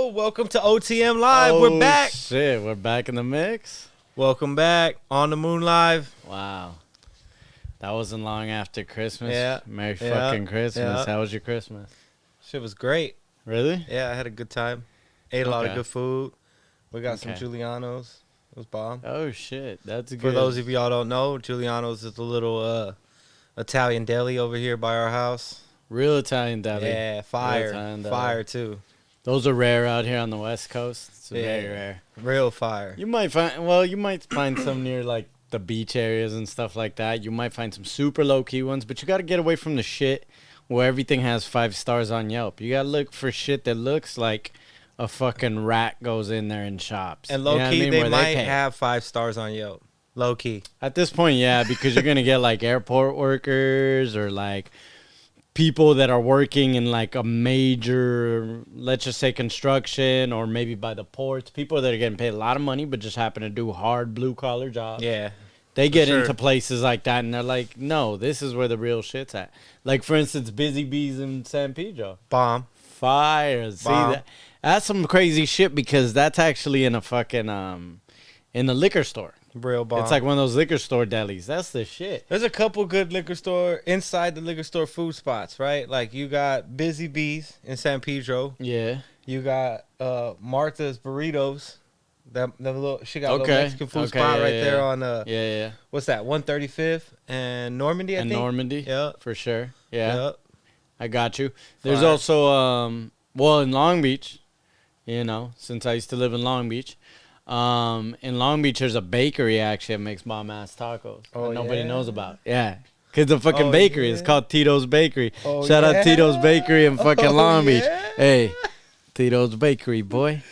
yo. Welcome to OTM Live. We're back. Shit, we're back in the mix. Welcome back on the Moon Live. Wow. That wasn't long after Christmas. Yeah. Merry fucking Christmas. Yeah. How was your Christmas? Shit was great. Really? Yeah, I had a good time. Ate a lot of good food. We got some Giuliano's. It was bomb. Oh, shit. That's good. For those of y'all don't know, Giuliano's is a little Italian deli over here by our house. Real Italian deli. Yeah, fire. Fire, too. Those are rare out here on the West Coast. It's very rare. Real fire. You might find some near, like, the beach areas and stuff like that. You might find some super low-key ones, but you got to get away from the shit where everything has 5 stars on Yelp. You got to look for shit that looks like a fucking rat goes in there and shops. And low-key, they might have 5 stars on Yelp. Low-key. At this point, yeah, because you're going to get, like, airport workers or, like, people that are working in, like, a major, let's just say, construction or maybe by the ports. People that are getting paid a lot of money but just happen to do hard blue-collar jobs. Yeah. They get into places like that, and they're like, no, this is where the real shit's at. Like, for instance, Busy Bees in San Pedro. Bomb. Fire. See, that's some crazy shit because that's actually in a fucking, in the liquor store. Real bomb. It's like one of those liquor store delis. That's the shit. There's a couple good liquor store, inside the liquor store food spots, right? Like, you got Busy Bees in San Pedro. Yeah. You got Martha's Burritos. She got a little Mexican food spot right there on what's that, 135th and Normandy, I think. Normandy, yeah, for sure. Yeah, yep. I got you. There's also in Long Beach, you know, since I used to live in Long Beach. In Long Beach, there's a bakery actually that makes bomb ass tacos that nobody knows about. Yeah. Cause the fucking bakery is called Tito's Bakery. Shout out Tito's Bakery in fucking Long Beach. Hey, Tito's Bakery, boy.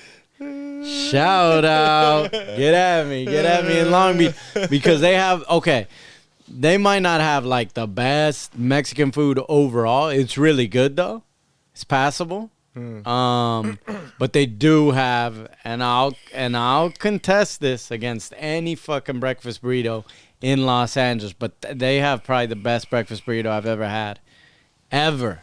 Shout out. Get at me in Long Beach. Because they might not have like the best Mexican food overall. It's really good though. It's passable. But they do have, and I'll contest this against any fucking breakfast burrito in Los Angeles, but they have probably the best breakfast burrito I've ever had. Ever.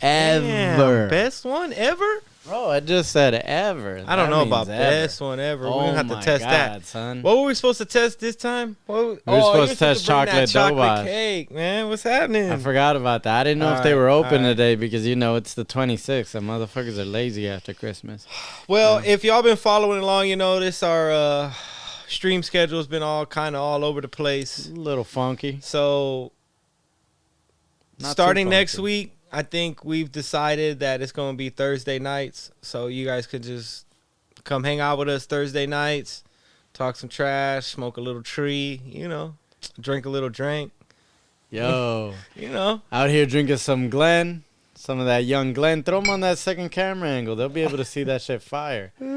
Damn, best one ever? Bro, I just said ever. I don't know about best one ever. We're going to have to test that. Son. What were we supposed to test this time? We were supposed to test chocolate cake, man. What's happening? I forgot about that. I didn't know if they were open today because, you know, it's the 26th. And motherfuckers are lazy after Christmas. Well, if y'all been following along, you notice our stream schedule's been all over the place. A little funky. So, starting next week, I think we've decided that it's going to be Thursday nights, so you guys could just come hang out with us Thursday nights, talk some trash, smoke a little tree, you know, drink a little drink. Yo. You know. Out here drinking some Glen, some of that young Glen. Throw them on that second camera angle. They'll be able to see that shit fire. You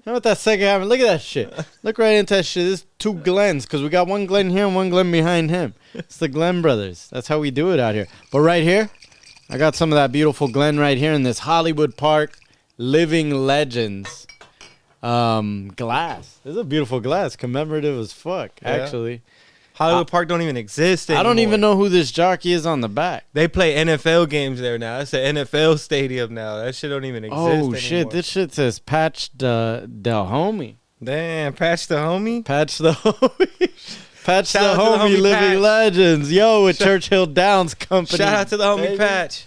know what that second camera? Look at that shit. Look right into that shit. There's 2 Glens because we got one Glen here and one Glen behind him. It's the Glen brothers. That's how we do it out here. But right here, I got some of that beautiful Glen right here in this Hollywood Park Living Legends glass. This is a beautiful glass, commemorative as fuck, actually. Hollywood Park don't even exist anymore. I don't even know who this jockey is on the back. They play NFL games there now. It's an NFL stadium now. That shit don't even exist anymore. Shit, this shit says Patch the Homie. Damn, Patch the Homie? Patch the Homie. Patch the homie Living Legends. Yo, with Churchill Downs Company. Shout out to the homie Patch.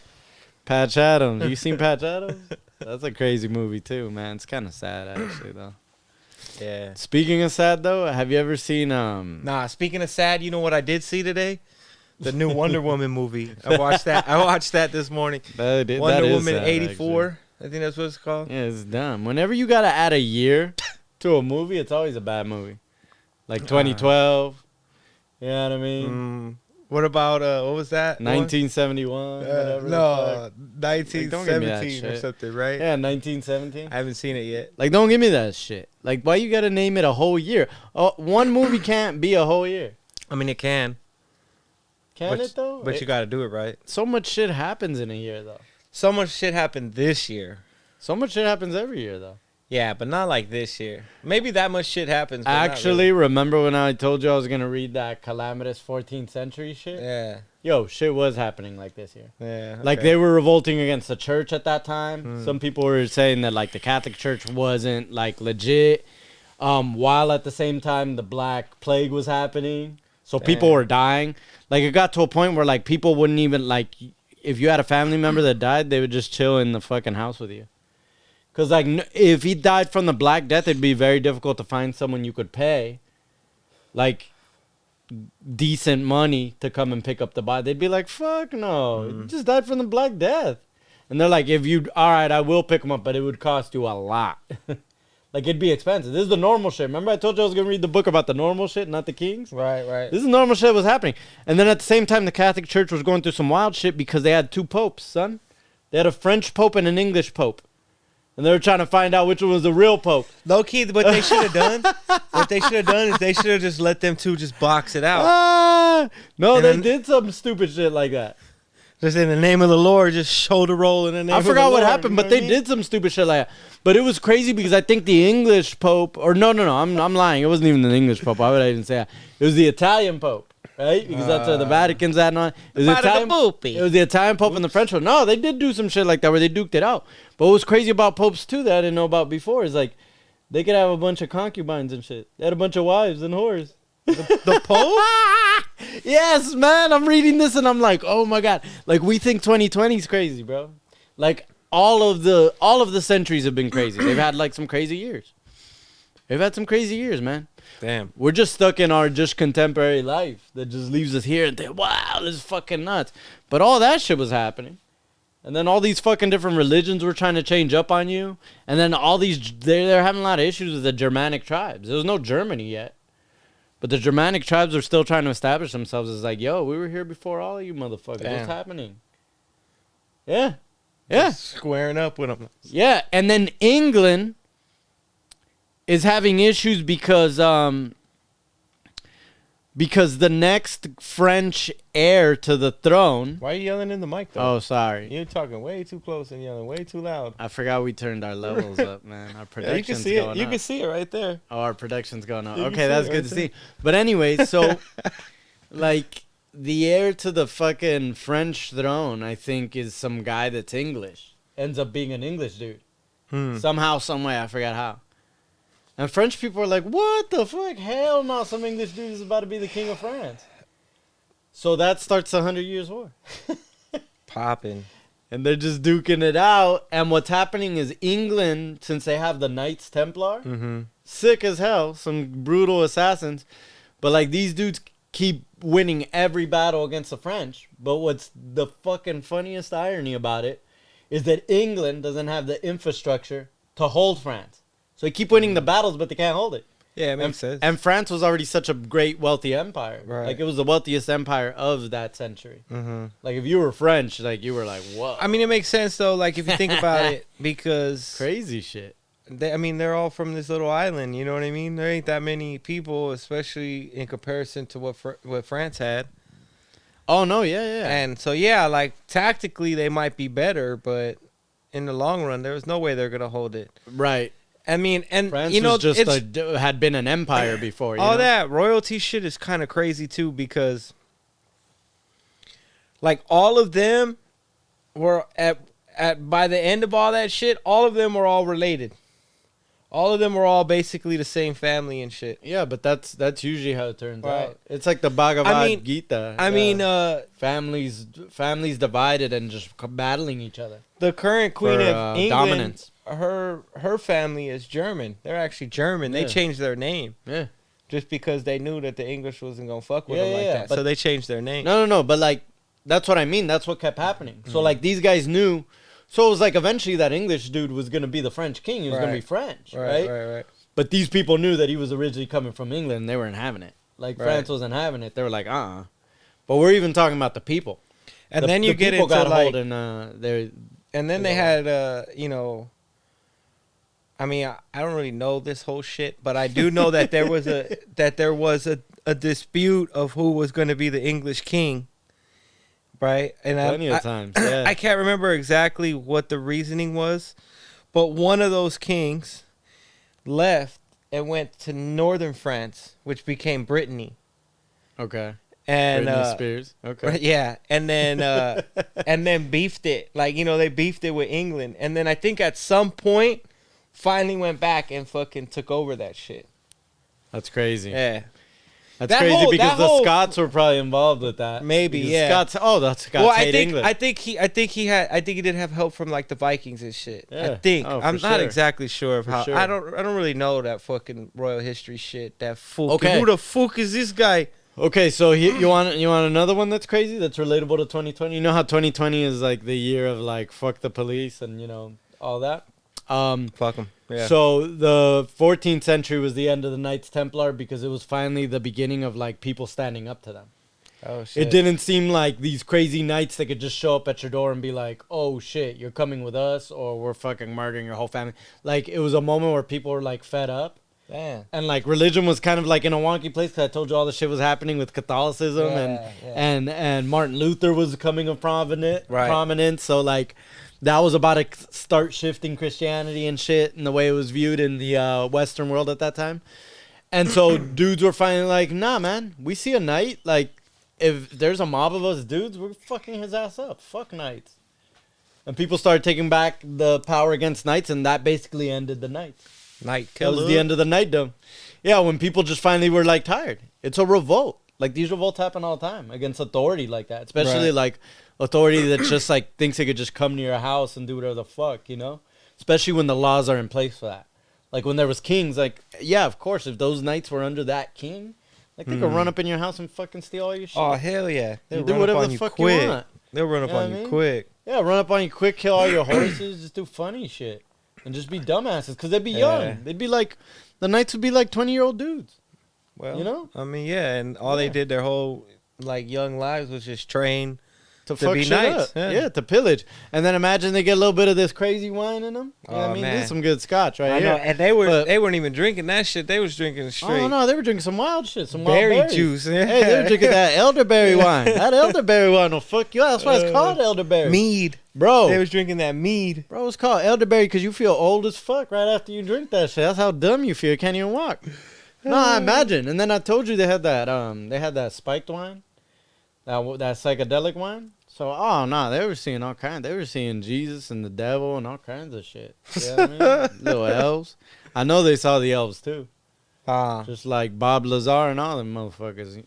Patch Adams. You seen Patch Adams? That's a crazy movie too, man. It's kind of sad actually though. Yeah. Speaking of sad though, have you ever seen Nah, speaking of sad, you know what I did see today? The new Wonder Woman movie. I watched that this morning. Wonder Woman sad, 84. Actually. I think that's what it's called. Yeah, it's dumb. Whenever you got to add a year to a movie, it's always a bad movie. Like 2012. You know what I mean? What about, what was that? 1971, whatever. No, 1917 or something, right? Yeah, 1917. I haven't seen it yet. Like, don't give me that shit. Like, why you got to name it a whole year? One movie can't be a whole year. I mean, it can. Can it, though? But you got to do it right. So much shit happens in a year, though. So much shit happened this year. So much shit happens every year, though. Yeah, but not like this year. Maybe that much shit happens. But Actually, remember when I told you I was going to read that calamitous 14th century shit? Yeah. Yo, shit was happening like this year. Yeah. Okay. Like, they were revolting against the church at that time. Some people were saying that, like, the Catholic Church wasn't, like, legit. While at the same time, the Black Plague was happening. So people were dying. Like, it got to a point where, like, people wouldn't even, like, if you had a family member that died, they would just chill in the fucking house with you. Because, like, if he died from the Black Death, it'd be very difficult to find someone you could pay, like, decent money to come and pick up the body. They'd be like, fuck no, he just died from the Black Death. And they're like, all right, I will pick him up, but it would cost you a lot. Like, it'd be expensive. This is the normal shit. Remember I told you I was going to read the book about the normal shit, not the kings? Right. This is normal shit that was happening. And then at the same time, the Catholic Church was going through some wild shit because they had two popes, son. They had a French pope and an English pope. And they were trying to find out which one was the real pope. Low key, what they should have done, is they should have just let them two just box it out. No, and they did some stupid shit like that. Just in the name of the Lord, just shoulder roll in the name of the Lord. I forgot what happened, but they did some stupid shit like that. But it was crazy because I think the English pope, or no, I'm lying. It wasn't even the English pope. Why would I even say that? It was the Italian pope, right? Because that's where the Vatican's at. It was the Italian pope and the French one. No, they did do some shit like that where they duked it out. But what was crazy about popes too that I didn't know about before is like they could have a bunch of concubines and shit. They had a bunch of wives and whores. The Pope? Yes, man. I'm reading this and I'm like, oh my God. Like, we think 2020 is crazy, bro. Like, all of the centuries have been crazy. They've had like some crazy years. They've had some crazy years, man. Damn. We're just stuck in our just contemporary life that just leaves us here and think, wow, this is fucking nuts. But all that shit was happening. And then all these fucking different religions were trying to change up on you. And then all these, they're having a lot of issues with the Germanic tribes. There was no Germany yet. But the Germanic tribes are still trying to establish themselves as like, yo, we were here before all of you motherfuckers. Damn. What's happening? Yeah. Yeah. Just squaring up with them. Yeah. And then England is having issues because the next French heir to the throne. Why are you yelling in the mic, though? Oh, sorry. You're talking way too close and yelling way too loud. I forgot we turned our levels up, man. Our production's going up. You can see it right there. Oh, our production's going up. Okay, that's good to see. But anyways, so, like, the heir to the fucking French throne, I think, is some guy that's English. Ends up being an English dude. Somehow, some way, I forgot how. And French people are like, what the fuck? Hell no, some English dude is about to be the king of France. So that starts the 100 Years' War. Popping. And they're just duking it out. And what's happening is England, since they have the Knights Templar, sick as hell, some brutal assassins. But like these dudes keep winning every battle against the French. But what's the fucking funniest irony about it is that England doesn't have the infrastructure to hold France. So they keep winning the battles, but they can't hold it. Yeah, it makes sense. And France was already such a great, wealthy empire. Right. Like, it was the wealthiest empire of that century. Like, if you were French, like, you were like, whoa. I mean, it makes sense, though, like, if you think about it, because... Crazy shit. They're all from this little island, you know what I mean? There ain't that many people, especially in comparison to what France had. Oh, no, yeah. And so, yeah, like, tactically, they might be better, but in the long run, there's no way they're going to hold it. Right. I mean, and France you know, was just had been an empire before. All that royalty shit is kind of crazy too, because like all of them were at by the end of all that shit, all of them were all related. All of them were all basically the same family and shit. Yeah, but that's usually how it turns out. It's like the Bhagavad Gita. I mean, families divided and just battling each other. The current queen of England, dominance. Her family is German. They're actually German. They changed their name. Yeah. Just because they knew that the English wasn't going to fuck with them like that. So they changed their name. No. But, like, that's what I mean. That's what kept happening. So, like, these guys knew. So, it was like eventually that English dude was going to be the French king. He was going to be French, right? Right. But these people knew that he was originally coming from England. And they weren't having it. Like, France wasn't having it. They were like, But we're even talking about the people. And then you get into, like... And then they had, you know... I mean, I don't really know this whole shit, but I do know that there was a dispute of who was going to be the English king, right? And plenty of times. Yeah. I can't remember exactly what the reasoning was, but one of those kings left and went to northern France, which became Brittany. Okay. And Britney Spears. Okay. yeah, and then beefed it. Like, they beefed it with England. And then I think at some point finally went back and fucking took over that shit. That's crazy. Yeah. That's crazy because the Scots were probably involved with that. Maybe, because yeah. The Scots hate England. I think he did have help from like the Vikings and shit. Yeah. I think. I'm not exactly sure of how. Sure. I don't really know that fucking royal history shit. That fuck. Okay. Who the fuck is this guy? Okay, so you want another one that's crazy, that's relatable to 2020? You know how 2020 is like the year of like fuck the police and all that. Fuck them. Yeah. So the 14th century was the end of the Knights Templar because it was finally the beginning of like people standing up to them. Oh shit. It didn't seem like these crazy knights that could just show up at your door and be like, "Oh shit, you're coming with us, or we're fucking murdering your whole family." Like it was a moment where people were like fed up. Damn. And like religion was kind of like in a wonky place because I told you all the shit was happening with Catholicism and Martin Luther was coming of prominence. So like that was about to start shifting Christianity and shit and the way it was viewed in the Western world at that time. And so dudes were finally like, nah, man, we see a knight. Like if there's a mob of us dudes, we're fucking his ass up. Fuck knights. And people started taking back the power against knights, and that basically ended the knights. Night killer. That was the end of the knightdom. Yeah, when people just finally were like tired. It's a revolt. Like these revolts happen all the time against authority like that. Especially like authority that just like thinks it could just come to your house and do whatever the fuck, Especially when the laws are in place for that. Like when there was kings, like, yeah, of course, if those knights were under that king, like they could run up in your house and fucking steal all your shit. Oh, hell yeah. They'll do whatever the fuck you want. They'll run up on you quick. Yeah, run up on you quick, kill all your horses, just do funny shit. And just be dumbasses, because they'd be young. They'd be like, the knights would be like 20-year-old dudes. Well, I mean, yeah, and all they did their whole, like, young lives was just train to be knights. Yeah, to pillage. And then imagine they get a little bit of this crazy wine in them. You know what I mean? Man. This is some good scotch right I here. know, and they weren't even drinking that shit. They was drinking straight. Oh, no, they were drinking some wild shit, some berry wild berries. juice. Hey, they were drinking that elderberry wine. That elderberry wine will fuck you up. That's why it's called elderberry. Mead. Bro. They was drinking that mead. Bro, it's called elderberry because you feel old as fuck right after you drink that shit. That's how dumb you feel. You can't even walk. No, I imagine. And then I told you they had that spiked wine, that psychedelic wine. So, oh no, they were seeing all kinds. They were seeing Jesus and the devil and all kinds of shit. You know what I mean? Little elves. I know they saw the elves too. Just like Bob Lazar and all them motherfuckers.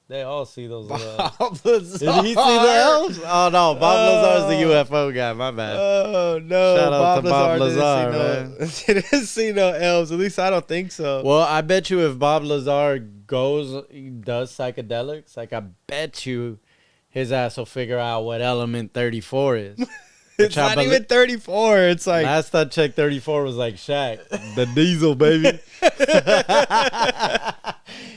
They all see those Bob Lazar. Did he see the elves? Oh no, Bob Lazar's the UFO guy. My bad. Oh no, Shout out to Bob Lazar, man. Didn't see no elves. At least I don't think so. Well, I bet you if Bob Lazar does psychedelics, like I bet you his ass will figure out what element 34 is. It's not even 34. It's like last I checked, 34 was like Shaq, the Diesel baby.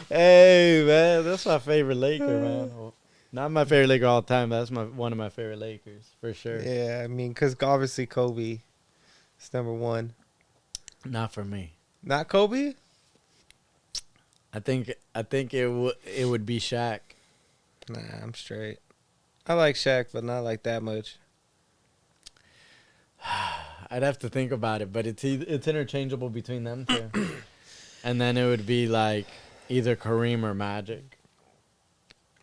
Hey man, that's my favorite Laker, man. Not my favorite Laker all the time, but that's one of my favorite Lakers for sure. Yeah, I mean, because obviously Kobe is number one. Not for me. Not Kobe. I think it would be Shaq. Nah, I'm straight. I like Shaq, but not like that much. I'd have to think about it, but it's interchangeable between them two. And then it would be like either Kareem or Magic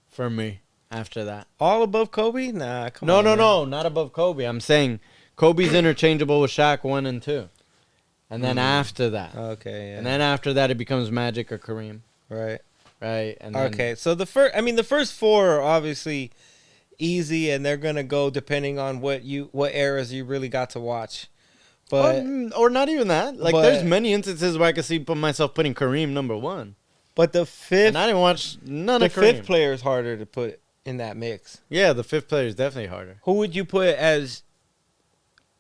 for me after that. All above Kobe? Nah, come on. No, not above Kobe. I'm saying Kobe's interchangeable with Shaq 1 and 2. And then after that. Okay, yeah. And then after that it becomes Magic or Kareem. Right. Right. And then, okay, so the first four are obviously easy, and they're gonna go depending on what eras you really got to watch. But or not even that. Like there's many instances where I could see myself putting Kareem number 1. But the fifth, and I didn't watch none of Kareem. The fifth player is harder to put in that mix. Yeah, the fifth player is definitely harder. Who would you put as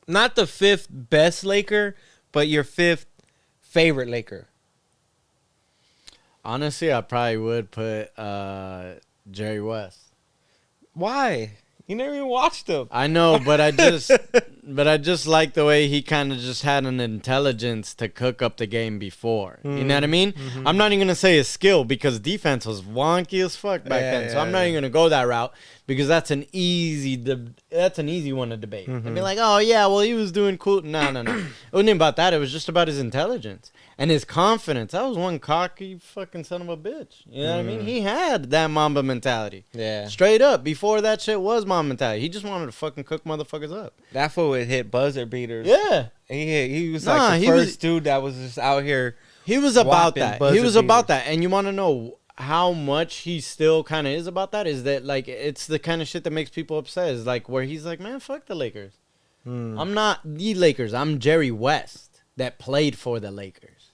not the fifth best Laker, but your fifth favorite Laker? Honestly, I probably would put Jerry West. Why? You never even watched him. I know, but I just like the way he kind of just had an intelligence to cook up the game before. You know what I mean? Mm-hmm. I'm not even going to say his skill because defense was wonky as fuck back then. So I'm not even going to go that route because that's an easy one to debate. And be like, oh yeah, well he was doing cool. No. It wasn't about that. It was just about his intelligence and his confidence. That was one cocky fucking son of a bitch. You know what I mean? He had that Mamba mentality. Yeah. Straight up. Before that shit was Mamba mentality. He just wanted to fucking cook motherfuckers up. That fool would hit buzzer beaters. Yeah. He was like the first dude that was just out here. He was about that. He was about that. And you want to know how much he still kind of is about that? Is that, like, it's the kind of shit that makes people upset. Is like where he's like, man, fuck the Lakers. I'm not the Lakers. I'm Jerry West that played for the Lakers.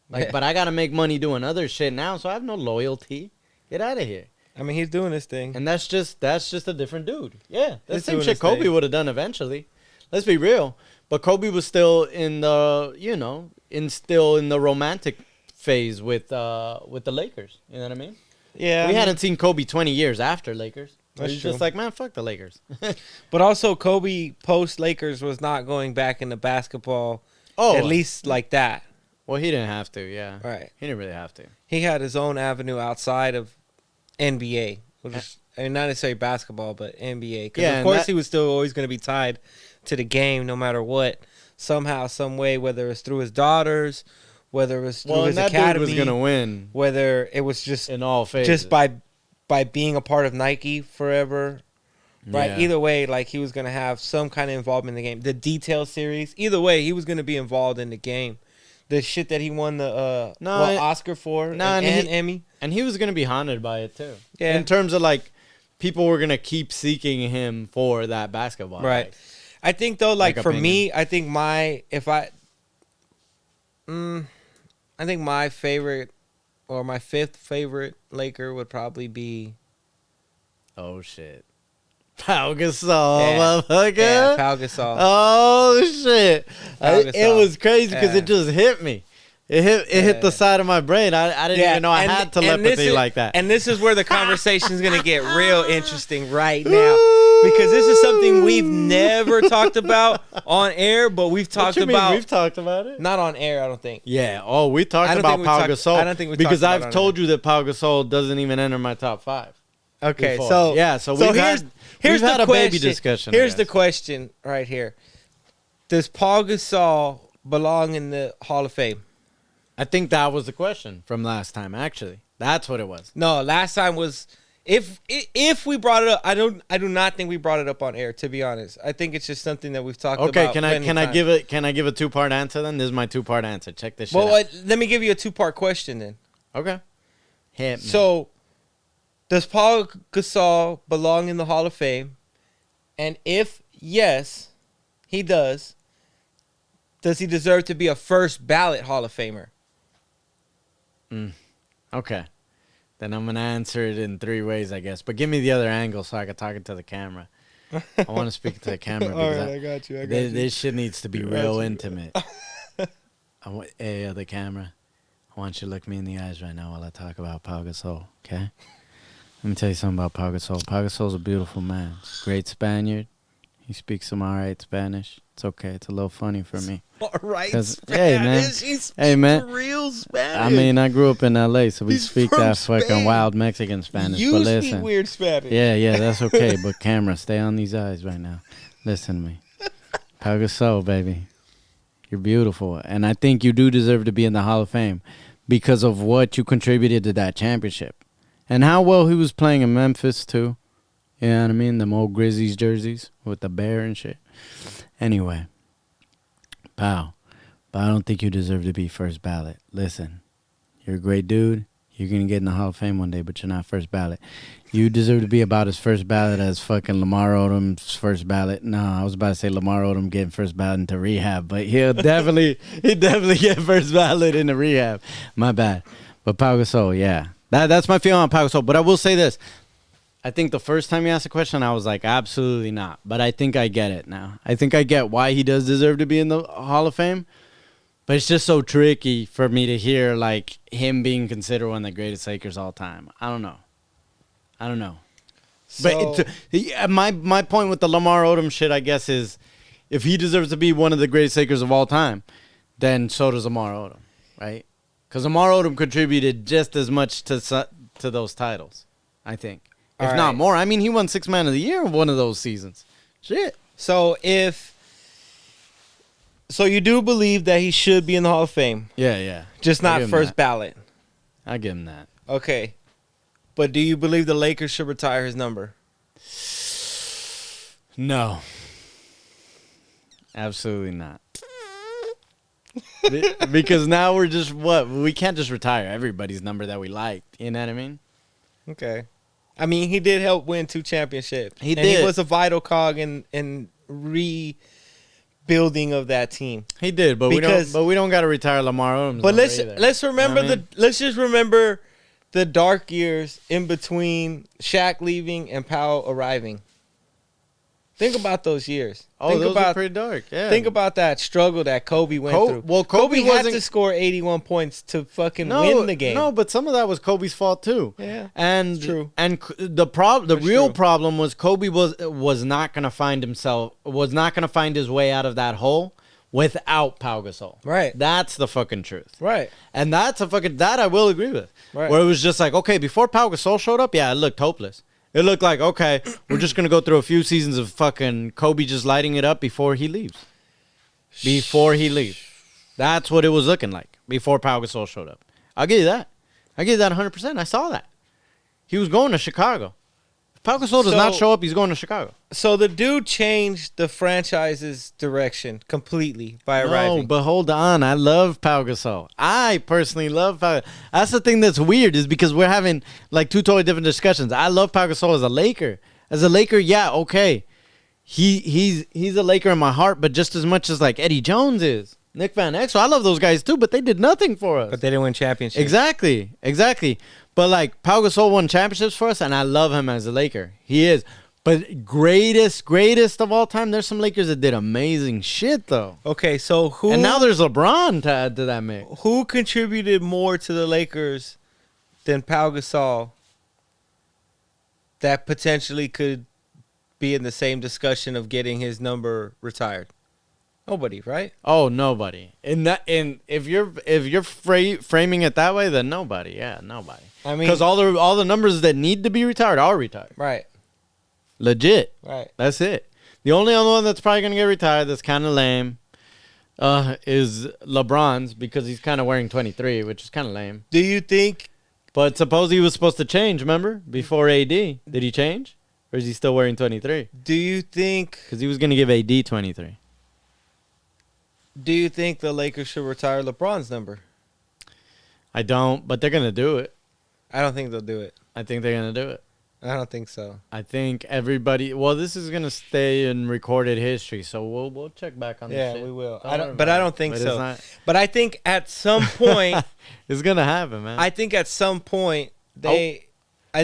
Like, but I got to make money doing other shit now, so I have no loyalty. Get out of here. I mean, he's doing this thing. And that's just a different dude. Yeah. That's the same shit Kobe would have done eventually. Let's be real. But Kobe was still in the, still in the romantic phase with the Lakers. You know what I mean? Yeah. We hadn't seen Kobe 20 years after Lakers. He's just like, man, fuck the Lakers. But also, Kobe post Lakers was not going back into basketball. At least like that. Well, he didn't have to. Yeah. Right. He didn't really have to. He had his own avenue outside of NBA, which is, I mean, not necessarily basketball, but NBA. Because of course he was still always going to be tied to the game, no matter what. Somehow, some way, whether it's through his daughters, whether it was through his academy, dude was gonna win. Whether it was just in all phases, just by being a part of Nike forever, right? Yeah. Either way, like he was gonna have some kind of involvement in the game. The Detail series, either way, he was gonna be involved in the game. The shit that he won the Oscar for and Emmy, and he was gonna be haunted by it too. Yeah, in terms of like people were gonna keep seeking him for that basketball, right? Like, I think though, like for me, I think my favorite or my fifth favorite Laker would probably be. Oh shit, Pau Gasol, motherfucker. Yeah, Pau Gasol. Oh shit, it was crazy because it just hit me. It hit the side of my brain. I didn't even know I had telepathy like that. And this is where the conversation is going to get real interesting right now. Because this is something we've never talked about on air, but we've talked about. We've talked about it? Not on air, I don't think. Yeah. Oh, we talked about Pau Gasol. I don't think we because talked about I've told you that Pau Gasol doesn't even enter my top 5. Okay, before. so we've had a baby discussion. Here's the question right here. Does Pau Gasol belong in the Hall of Fame? I think that was the question from last time, actually. That's what it was. No, last time was if we brought it up. I do not think we brought it up on air, to be honest. I think it's just something that we've talked about. Okay, can I give a 2-part answer then? This is my 2-part answer. Check this shit out. Let me give you a 2-part question then. Okay. Hit me. So, does Pau Gasol belong in the Hall of Fame? And if yes, he does he deserve to be a first ballot Hall of Famer? Okay. Then I'm going to answer it in 3 ways, I guess. But give me the other angle so I can talk it to the camera. I want to speak to the camera because I got you. This shit needs to be real intimate. Hey, the camera. I want you to look me in the eyes right now while I talk about Pau Gasol, okay? Let me tell you something about Pau Gasol. Pau Gasol's a beautiful man. Great Spaniard. He speaks some all right Spanish. It's okay. It's a little funny for me. All right Spanish. Hey, man. He speaks real Spanish. I mean, I grew up in L.A., so we speak that fucking wild Mexican Spanish. You but listen, speak weird Spanish. Yeah, that's okay. But camera, stay on these eyes right now. Listen to me. Pau Gasol, baby. You're beautiful. And I think you do deserve to be in the Hall of Fame because of what you contributed to that championship. And how well he was playing in Memphis, too. You know what I mean? Them old Grizzlies jerseys with the bear and shit. Anyway, Pau, but I don't think you deserve to be first ballot. Listen, you're a great dude. You're going to get in the Hall of Fame one day, but you're not first ballot. You deserve to be about as first ballot as fucking Lamar Odom's first ballot. No, I was about to say Lamar Odom getting first ballot into rehab, but he'll definitely get first ballot into rehab. My bad. But Pau Gasol, yeah. That's my feeling on Pau Gasol. But I will say this. I think the first time you asked the question, I was like, absolutely not. But I think I get it now. I think I get why he does deserve to be in the Hall of Fame. But it's just so tricky for me to hear, like, him being considered one of the greatest Lakers all time. I don't know. So, but my point with the Lamar Odom shit, I guess, is if he deserves to be one of the greatest Lakers of all time, then so does Lamar Odom, right? Because Lamar Odom contributed just as much to those titles, I think. if not more. I mean, he won 6th Man of the Year one of those seasons. Shit. So you do believe that he should be in the Hall of Fame? Yeah. Just not first ballot. I give him that. Okay. But do you believe the Lakers should retire his number? No. Absolutely not. Because now we're just we can't just retire everybody's number that we liked. You know what I mean? Okay. I mean, he did help win 2 championships. He did. He was a vital cog in rebuilding of that team. He did, but we don't got to retire Lamar Odom. But let's remember let's just remember the dark years in between Shaq leaving and Pau arriving. Think about those years. Those are pretty dark. Yeah. Think about that struggle that Kobe went through. Well, Kobe had to score 81 points to fucking win the game. No, but some of that was Kobe's fault too. Yeah, and it's true. And the real problem was Kobe was not gonna find his way out of that hole without Pau Gasol. Right. That's the fucking truth. Right. And that I will agree with. Right. Where it was just like, okay, before Pau Gasol showed up, yeah, it looked hopeless. It looked like, okay, we're just going to go through a few seasons of fucking Kobe just lighting it up before he leaves. That's what it was looking like before Pau Gasol showed up. I'll give you that. 100%. I saw that. He was going to Chicago. If Pau Gasol does not show up, he's going to Chicago. So the dude changed the franchise's direction completely by arriving. No, but hold on. I love Pau Gasol. I personally love Pau. That's the thing that's weird is because we're having like 2 totally different discussions. I love Pau Gasol as a Laker. As a Laker, yeah, okay. He's a Laker in my heart, but just as much as like Eddie Jones is. Nick Van Exel. I love those guys too, but they did nothing for us. But they didn't win championships. Exactly. But like Pau Gasol won championships for us, and I love him as a Laker. He is. But greatest of all time, there's some Lakers that did amazing shit though. Okay, so who? And now there's LeBron to add to that mix. Who contributed more to the Lakers than Pau Gasol that potentially could be in the same discussion of getting his number retired? Nobody, right? Oh, nobody. If you're framing it that way, then nobody. Yeah, nobody. I mean, because all the numbers that need to be retired are retired. Right. Legit. Right. That's it. The only other one that's probably gonna get retired that's kind of lame, is LeBron's because he's kind of wearing 23, which is kind of lame. Do you think? But suppose he was supposed to change. Remember before AD, did he change, or is he still wearing 23? Do you think? Because he was gonna give AD 23. Do you think the Lakers should retire LeBron's number? I don't, but they're going to do it. I don't think they'll do it. I think they're going to do it. I don't think so. I think everybody... Well, this is going to stay in recorded history, so we'll check back on this shit. Yeah, we will. I don't think so. But I think at some point... It's going to happen, man. I think at some point, I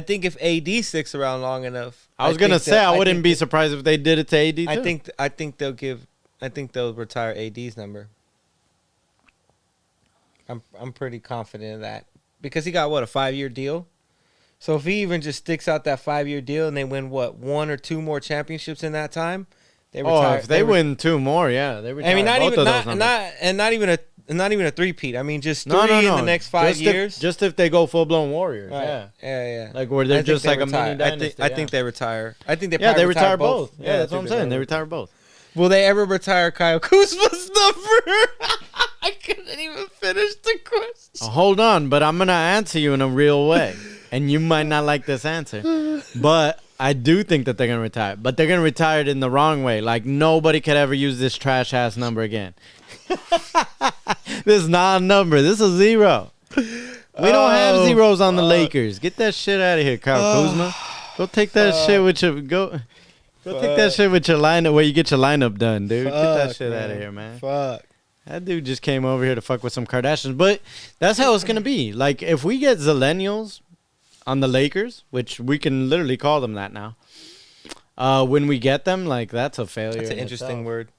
think if AD sticks around long enough... I was going to say, I wouldn't be surprised if they did it to AD, too. I think they'll retire AD's number. I'm pretty confident in that because he got a 5-year deal. So if he even just sticks out that 5-year deal and they win 1 or 2 more championships in that time, they retire. If they win 2 more, yeah, they retire. I mean, not even a 3-peat. I mean, just 3 in the next 5 years. Just if they go full blown Warriors, right. Yeah. Like where they're just like a mini dynasty. I think they retire. I think they they retire both. Yeah, that's what I'm saying. They retire both. Will they ever retire Kyle Kuzma's number? I couldn't even finish the question. Hold on, but I'm going to answer you in a real way. And you might not like this answer. But I do think that they're going to retire. But they're going to retire it in the wrong way. Like, nobody could ever use this trash-ass number again. This is not a number. This is a 0. We don't have zeros on the Lakers. Get that shit out of here, Kyle Kuzma. Go take that shit with your... Go take that shit with your lineup where you get your lineup done, dude. Get that shit out of here, man. Fuck. That dude just came over here to fuck with some Kardashians. But that's how it's going to be. Like, if we get Zillennials on the Lakers, which we can literally call them that now, when we get them, like, that's a failure. That's an interesting word.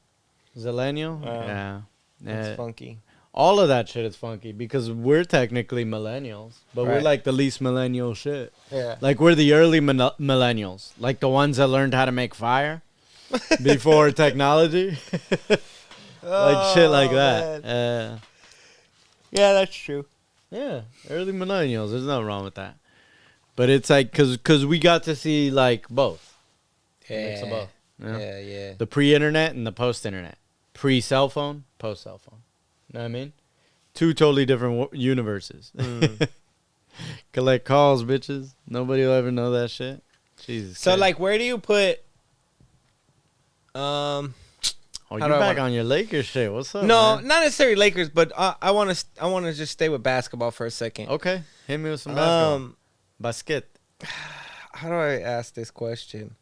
Zillennial? Yeah. That's funky. All of that shit is funky because we're technically millennials, but we're like the least millennial shit. Yeah. Like we're the early millennials, like the ones that learned how to make fire before technology. Like shit like that. Yeah, that's true. Yeah, early millennials. There's nothing wrong with that. But it's like, cause we got to see like both. Yeah. Both, you know? Yeah. The pre-internet and the post-internet. Pre-cell phone, post-cell phone. You know what I mean? Two totally different universes. Collect calls, bitches. Nobody will ever know that shit. Jesus. So, Christ. like, where do you put... Oh, you're back on your Lakers shit. What's up, No, man? not necessarily Lakers, but I want to just stay with basketball for a second. Okay. Hit me with some basketball. Basket. How do I ask this question?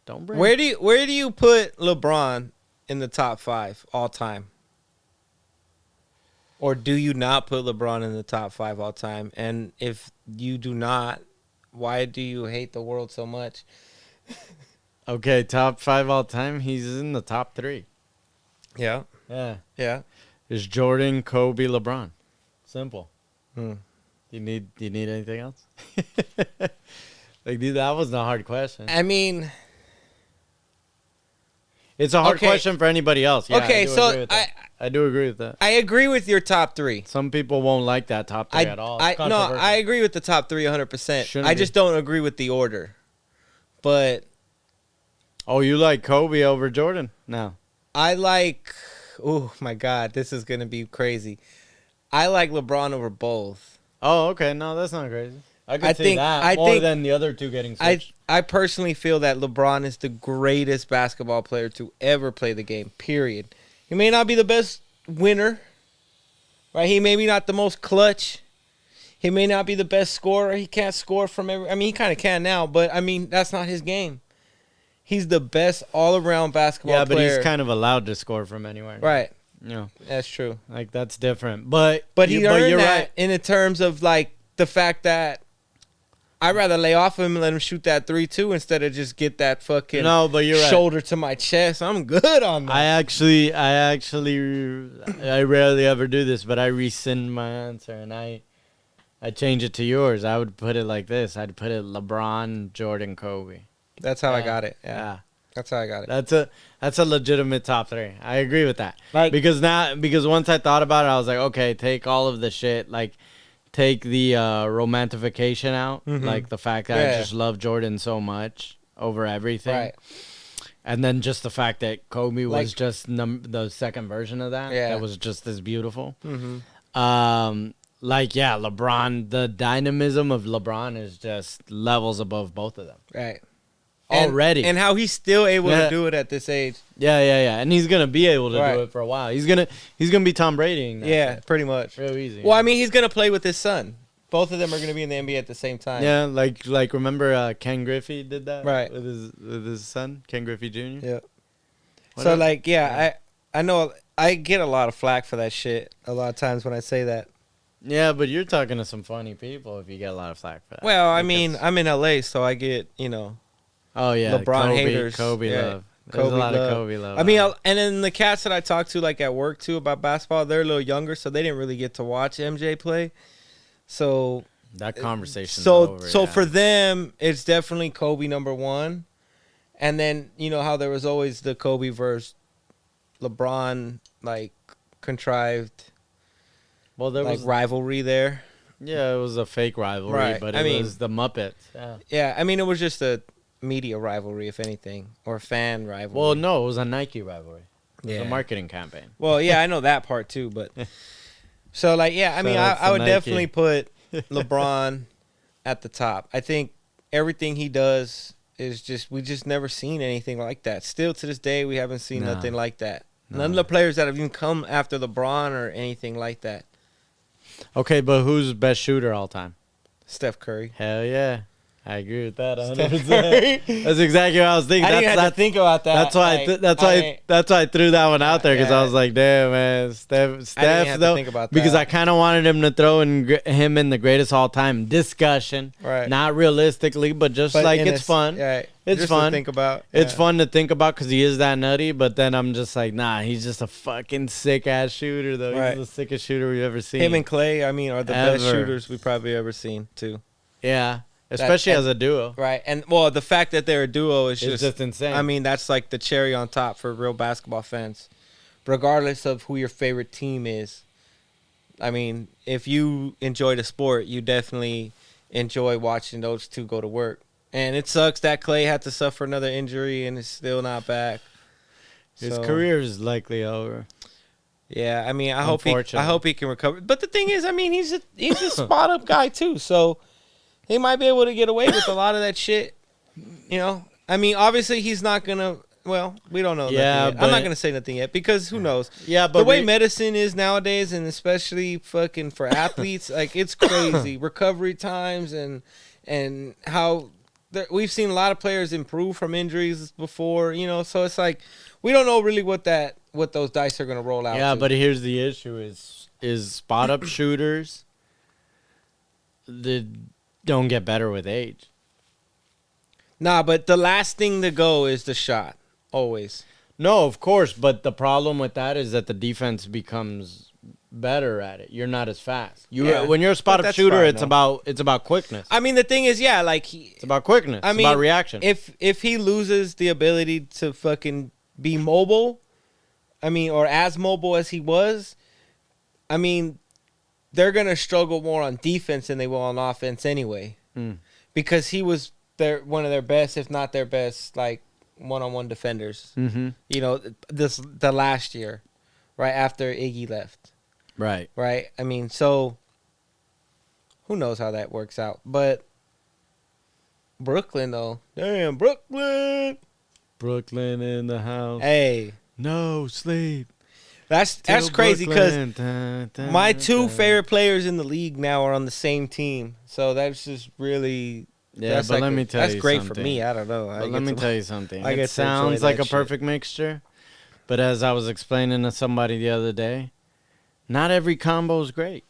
Don't bring Where do you put LeBron in the top 5 all time? Or do you not put LeBron in the top 5 all time? And if you do not, why do you hate the world so much? Okay, top 5 all time. He's in the top 3. Yeah. Yeah. Yeah. It's Jordan, Kobe, LeBron. Simple. Hmm. Do you need anything else? Like, dude, that wasn't a hard question. I mean, It's a hard okay. question for anybody else. Yeah, Okay, so I do agree with that. I agree with your top 3. Some people won't like that top 3 at all. It's No, controversial. I agree with the top 3 100%. Shouldn't I be. just don't agree with the order. But Oh, you like Kobe over Jordan? No. I like, oh my God, this is going to be crazy. I like LeBron over both. Oh, okay. No, that's not crazy. I could see think- that I more think- than the other two getting switched. I personally feel that LeBron is the greatest basketball player to ever play the game, period. He may not be the best winner, right? He may be not the most clutch. He may not be the best scorer. He can't score from every... I mean, he kind of can now, but, I mean, that's not his game. He's the best all-around basketball player. Yeah, but he's kind of allowed to score from anywhere. Right. You know, That's true. like, that's different. But He earned you're that right. in the terms of, like, the fact that I'd rather lay off him and let him shoot that 3-2 instead of just get that fucking No, but you're right. shoulder to my chest. I'm good on that. I rarely ever do this, but I rescind my answer and I change it to yours. I would put it like this. I'd put it LeBron, Jordan, Kobe. That's how I Yeah. got it. Yeah. That's how I got it. That's a legitimate top 3. I agree with that. Like- because once I thought about it, I was like, okay, take all of the shit, like take the romantification out, Mhm. like the fact that I Yeah. just love Jordan so much over everything. Right. And then just the fact that Kobe was Like- just the second version of that. Yeah. That was just as beautiful. Mm-hmm. Like, yeah, LeBron, the dynamism of LeBron is just levels above both of them. Right. Already. And how he's still able Yeah. to do it at this age. Yeah. And he's going to be able to Right. do it for a while. He's going to be Tom Brady. Yeah, pretty much. Real easy. Well, I mean, he's going to play with his son. Both of them are going to be in the NBA at the same time. Yeah, like remember Ken Griffey did that? Right. With his son, Ken Griffey Jr.? Yeah. What So, up? like, yeah, I know I get a lot of flack for that shit a lot of times when I say that. Yeah, but you're talking to some funny people if you get a lot of flack for that. Well, I Because- mean, I'm in LA, so I get, oh, yeah. LeBron Kobe, haters. Kobe Yeah. love. There's Kobe a lot love. of Kobe love. I mean, and then the cats that I talk to, like at work too, about basketball, they're a little younger, so they didn't really get to watch MJ play. So that conversation's so over. so yeah. for them, it's definitely Kobe number 1, and then you know how there was always the Kobe versus LeBron like contrived well, there like was rivalry there. yeah, it was a fake rivalry, Right. but I it mean- was the Muppets. Yeah. Yeah, I mean it was just a media rivalry, if anything, or fan rivalry. Well, no, it was a Nike rivalry. It was Yeah. a marketing campaign. Well, yeah, I know that part too, but so like, yeah, I mean, Shout out I to would Nike. definitely put LeBron at the top. I think everything he does is just we just never seen anything like that. Still to this day, we haven't seen No. nothing like that. No. None of the players that have even come after LeBron or anything like that. Okay, but who's best shooter all time? Steph Curry. Hell yeah. I agree with that 100%. Steph Curry. That's exactly what I was thinking. I didn't have to think about that. That's why. Like, That's why I threw that one out there because Yeah. I was like, "Damn, man, Steph." I didn't have to though, think about because that. I kind of wanted him to throw him in the greatest all time discussion. Right. Not realistically, but just But like in it's fun. Right. It's Just fun. to think about. It's Yeah. fun to think about because he is that nutty. But then I'm just like, nah, he's just a fucking sick ass shooter though. Right. He's the sickest shooter we've ever seen. Him and Clay, I mean, are the best Ever. shooters we probably ever seen too. yeah, especially and- as a duo. Right, and well, the fact that they're a duo is It's just insane. I mean, that's like the cherry on top for real basketball fans, regardless of who your favorite team is. I mean, if you enjoy the sport, you definitely enjoy watching those two go to work. And it sucks that Clay had to suffer another injury and is still not back. His career is likely over. Yeah, I mean, I hope he can recover. But the thing is, I mean, he's a spot up guy too, so he might be able to get away with a lot of that shit. You know, I mean, obviously he's not gonna. Well, we don't know. Yeah, I'm not gonna say nothing yet because who knows? Yeah, but the way medicine is nowadays, and especially fucking for athletes, like it's crazy. Recovery times and how we've seen a lot of players improve from injuries before. You know, so it's like we don't know really what those dice are gonna roll out. Yeah, but here's the issue: is spot up shooters that don't get better with age. Nah, but the last thing to go is the shot. Always. No, of course, but the problem with that is that the defense becomes better at it. You're not as fast. When you're a spot up shooter, it's about quickness. I mean, the thing is, yeah, like it's about quickness. It's about reaction. If he loses the ability to fucking be mobile, I mean, or as mobile as he was, I mean, they're gonna struggle more on defense than they will on offense anyway, because he was one of their best, if not their best, like one-on-one defenders. Mm-hmm. You know, the last year, right after Iggy left. Right. I mean, so who knows how that works out? But Brooklyn, though, damn Brooklyn in the house. Hey, no sleep. That's crazy because my two favorite players in the league now are on the same team. So that's just really. Yeah, but let me tell you something. That's great for me. I don't know. But let me tell you something. It sounds like a perfect mixture, but as I was explaining to somebody the other day, not every combo is great.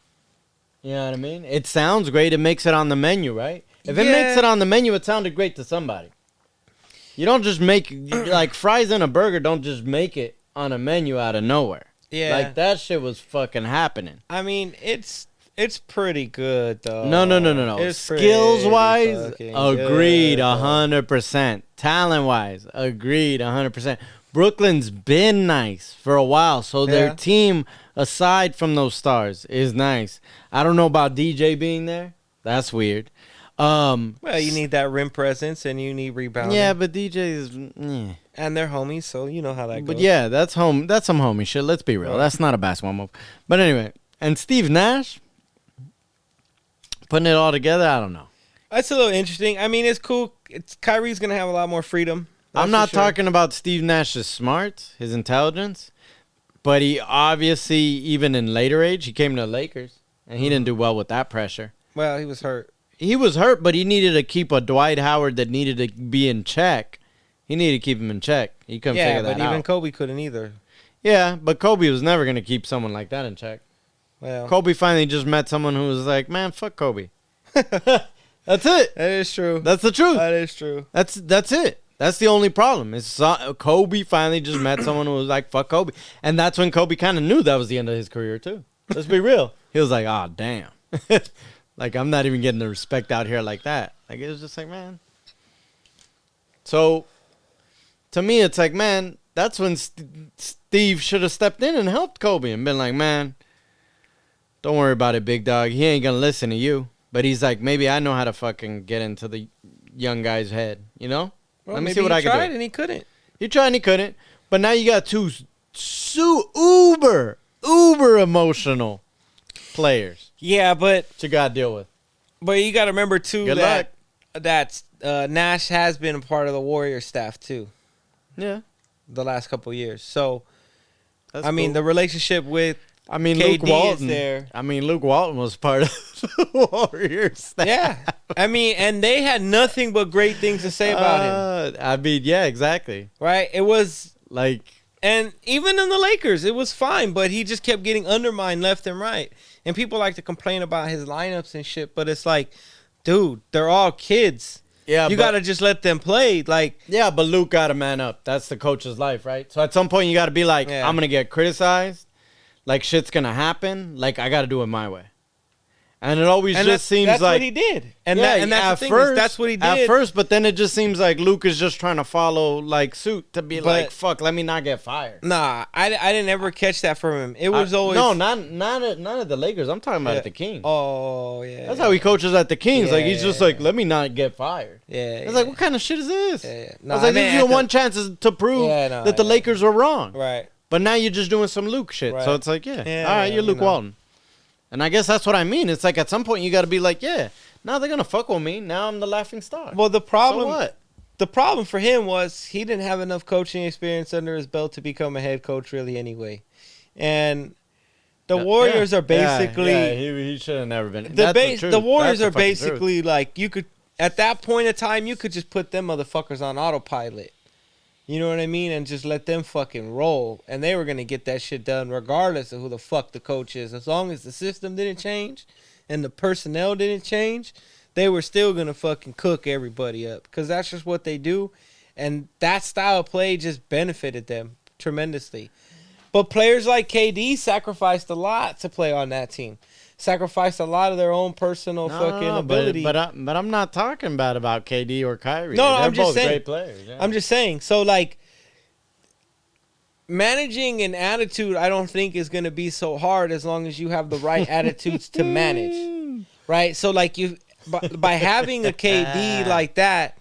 You know what I mean? It sounds great. It makes it on the menu, right? If it makes it on the menu, it sounded great to somebody. You don't just make, like, fries in a burger don't just make it on a menu out of nowhere. Yeah. Like, that shit was fucking happening. I mean, it's pretty good, though. No. Skills-wise, agreed 100%. Talent-wise, agreed 100%. Brooklyn's been nice for a while, so their team, aside from those stars, is nice. I don't know about DJ being there. That's weird. Well, you need that rim presence, and you need rebounding. Yeah, but DJ is... And they're homies, so you know how that goes. But yeah, that's some homie shit. Let's be real. That's not a basketball move. But anyway, and Steve Nash... Putting it all together, I don't know. That's a little interesting. I mean, it's cool. Kyrie's going to have a lot more freedom. I'm not talking about Steve Nash's smarts, his intelligence, but he obviously, even in later age, he came to the Lakers, and he didn't do well with that pressure. Well, he was hurt. He was hurt, but he needed to keep a Dwight Howard that needed to be in check. He needed to keep him in check. He couldn't figure that out. Yeah, but even Kobe couldn't either. Yeah, but Kobe was never going to keep someone like that in check. Well, Kobe finally just met someone who was like, man, fuck Kobe. That's it. That is true. That's the truth. That is true. That's it. That's the only problem. It's Kobe finally just met someone who was like, fuck Kobe. And that's when Kobe kind of knew that was the end of his career, too. Let's be real. He was like, oh, damn. Like, I'm not even getting the respect out here like that. Like, it was just like, man. So, to me, it's like, man, that's when Steve should have stepped in and helped Kobe and been like, man, don't worry about it, big dog. He ain't going to listen to you. But he's like, maybe I know how to fucking get into the young guy's head, you know? Well, let me see what I can do. He tried and he couldn't. He tried and he couldn't. But now you got two uber emotional players. Yeah, but that you got to deal with. But you got to remember, too, that Nash has been a part of the Warrior staff, too. Yeah. The last couple of years. So, that's mean, cool. The relationship with KD Luke Walton, is there. Luke Walton was part of the Warriors staff. Yeah. And they had nothing but great things to say about him. Yeah, exactly. Right? It was like... And even in the Lakers, it was fine, but he just kept getting undermined left and right. And people like to complain about his lineups and shit, but it's like, dude, they're all kids. Yeah, you got to just let them play. Like, yeah, but Luke got to man up. That's the coach's life, right? So at some point, you got to be like, I'm going to get criticized. Like, shit's going to happen. Like, I got to do it my way. And it always just seems that's like what he did. And yeah, and that's the thing, first, that's what he did. At first, but then it just seems like Luke is just trying to follow like suit to be like, fuck, let me not get fired. Nah, I didn't ever catch that from him. It was always not at the Lakers. I'm talking about at the Kings. Oh yeah. That's how he coaches at the Kings. Like he's just like, let me not get fired. Yeah. It's like, what kind of shit is this? Yeah. No, I was like, this is your one chance to prove that the Lakers were wrong. Right. But now you're just doing some Luke shit. Right. So it's like, all right, you're Luke Walton. And I guess that's what I mean. It's like at some point you got to be like, now they're going to fuck with me. Now I'm the laughing star. Well, the problem, so what? The problem for him was he didn't have enough coaching experience under his belt to become a head coach really anyway. And the Warriors are basically... he should have never been. The Warriors are basically like, you could, at that point in time, you could just put them motherfuckers on autopilot. You know what I mean? And just let them fucking roll. And they were going to get that shit done regardless of who the fuck the coach is. As long as the system didn't change and the personnel didn't change, they were still going to fucking cook everybody up. Because that's just what they do. And that style of play just benefited them tremendously. But players like KD sacrificed a lot to play on that team. Sacrificed a lot of their own personal ability. But I'm not talking bad about KD or Kyrie. No, they're I'm just both saying. Great players. Yeah. I'm just saying. So like, managing an attitude, I don't think is going to be so hard as long as you have the right attitudes to manage, right? So like by having a KD like that,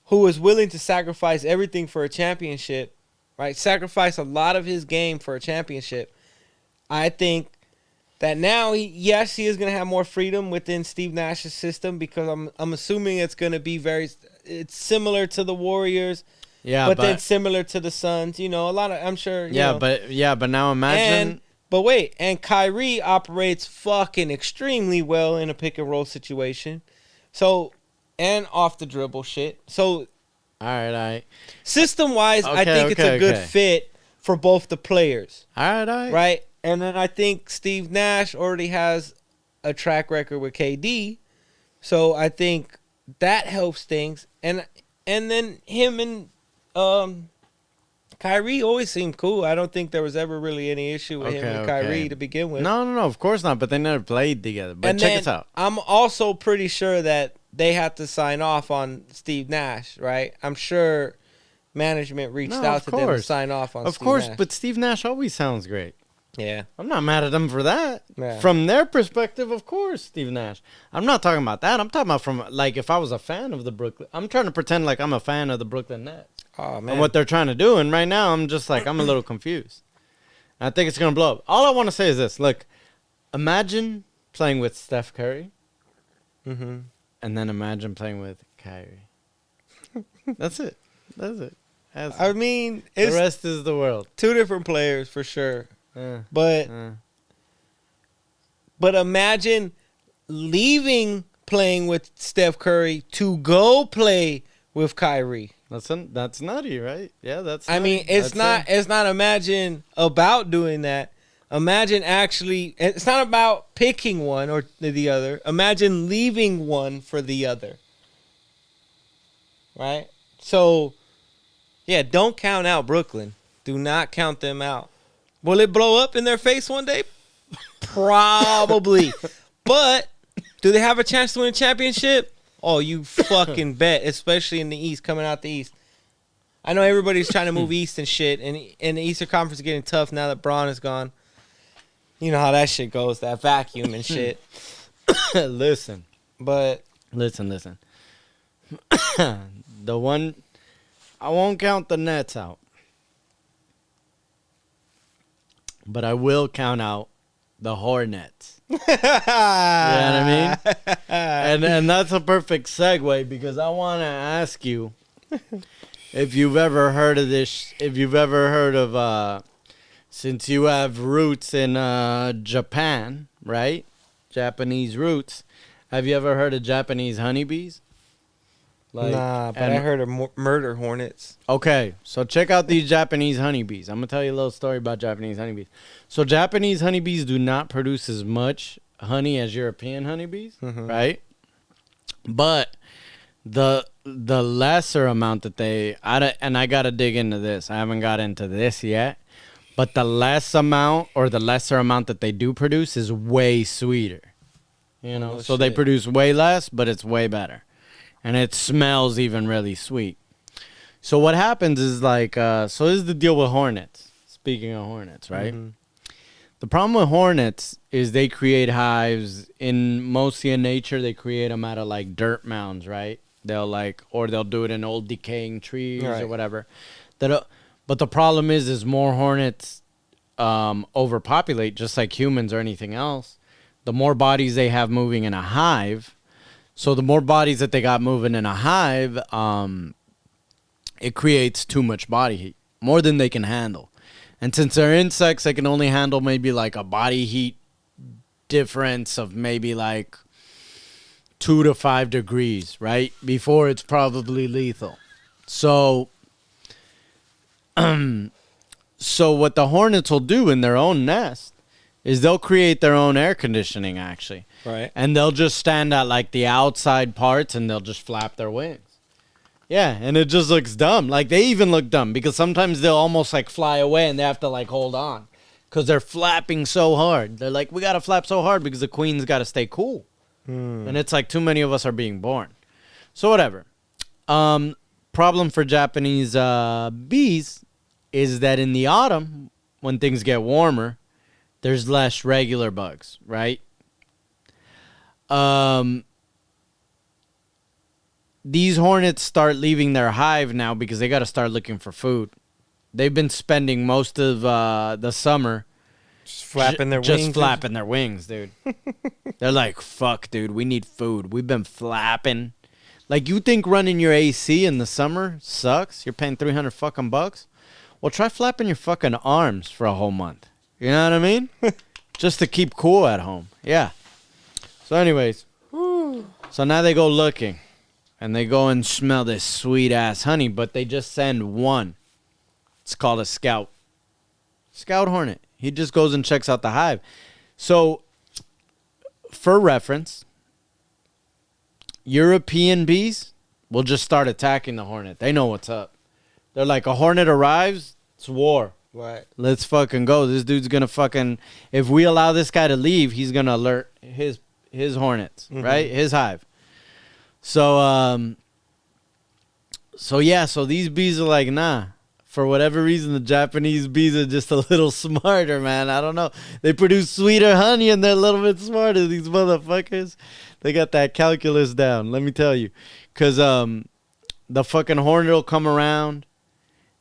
who is willing to sacrifice everything for a championship, right? Sacrifice a lot of his game for a championship. I think that now he is going to have more freedom within Steve Nash's system because I'm assuming it's going to be it's similar to the Warriors, but then similar to the Suns. You know, a lot of I'm sure. But now imagine. And Kyrie operates fucking extremely well in a pick and roll situation, so and off the dribble shit. So, all right. System wise, I think it's a good fit for both the players. All right. Right. And then I think Steve Nash already has a track record with KD. So I think that helps things. And then him and Kyrie always seemed cool. I don't think there was ever really any issue with him and Kyrie to begin with. No, of course not. But they never played together. But check this out. I'm also pretty sure that they had to sign off on Steve Nash, right? I'm sure management reached out to them to sign off on Steve Nash. Of course, but Steve Nash always sounds great. Yeah. I'm not mad at them for that. Yeah. From their perspective, of course, Steve Nash. I'm not talking about that. I'm talking about from, like, if I was a fan of the Brooklyn. I'm trying to pretend like I'm a fan of the Brooklyn Nets. Oh, man. And what they're trying to do. And right now, I'm just like, I'm a little confused. I think it's going to blow up. All I want to say is this. Look, imagine playing with Steph Curry. Mm-hmm. And then imagine playing with Kyrie. That's it. I mean, the rest is the world. Two different players for sure. But imagine leaving playing with Steph Curry to go play with Kyrie. That's nutty, right? Yeah, that's. I mean, it's not imagine about doing that. Imagine actually, it's not about picking one or the other. Imagine leaving one for the other. Right? So, yeah, don't count out Brooklyn. Do not count them out. Will it blow up in their face one day? Probably. But do they have a chance to win a championship? Oh, you fucking bet, especially in the East, coming out the East. I know everybody's trying to move East and shit, and the Eastern Conference is getting tough now that Braun is gone. You know how that shit goes, that vacuum and shit. Listen. But. Listen. The one, I won't count the Nets out. But I will count out the Hornets. You know what I mean? And that's a perfect segue because I want to ask you if you've ever heard of this. If you've ever heard of, since you have roots in Japan, right? Japanese roots. Have you ever heard of Japanese honeybees? Nah, but I heard of murder hornets. Okay, so check out these Japanese honeybees. I'm going to tell you a little story about Japanese honeybees. So Japanese honeybees do not produce as much honey as European honeybees, right? But the lesser amount that and I got to dig into this. I haven't got into this yet. But the lesser amount that they do produce is way sweeter. You know, Oh, so they shit. produce way less, but it's way better. And it smells even really sweet. So what happens is like, so this is the deal with hornets. Speaking of hornets, right? Mm-hmm. The problem with hornets is they create hives mostly in nature. They create them out of like dirt mounds, right? Or they'll do it in old decaying trees or whatever. But the problem is more hornets overpopulate, just like humans or anything else. The more bodies they have moving in a hive, so the more bodies that they got moving in a hive, it creates too much body heat, more than they can handle. And since they're insects, they can only handle maybe like a body heat difference of maybe like 2 to 5 degrees, right? Before it's probably lethal. So, so what the hornets will do in their own nest is they'll create their own air conditioning, actually. Right. And they'll just stand at like the outside parts and they'll just flap their wings. Yeah, and it just looks dumb. Like, they even look dumb because sometimes they'll almost, like, fly away and they have to, like, hold on because they're flapping so hard. They're like, we got to flap so hard because the queen's got to stay cool. And it's like too many of us are being born. So, whatever. Problem for Japanese bees is that in the autumn, when things get warmer, there's less regular bugs, right? These hornets start leaving their hive now because they got to start looking for food. They've been spending most of the summer Just flapping their wings. Just flapping their wings, dude. They're like, fuck, dude, we need food. We've been flapping. Like, you think running your AC in the summer sucks? You're paying $300 fucking bucks? Well, try flapping your fucking arms for a whole month. You know what I mean? Just to keep cool at home. Yeah. So anyways. So now they go looking. And they go and smell this sweet-ass honey, but they just send one. It's called a scout. Scout hornet. He just goes and checks out the hive. So, for reference, European bees will just start attacking the hornet. They know what's up. They're like, a hornet arrives, it's war. Right. Let's fucking go. This dude's going to fucking... If we allow this guy to leave, he's going to alert his hornets, right? His hive. So, so these bees are like, nah. For whatever reason, the Japanese bees are just a little smarter, man. I don't know. They produce sweeter honey, and they're a little bit smarter, these motherfuckers. They got that calculus down, let me tell you. Because the fucking hornet will come around,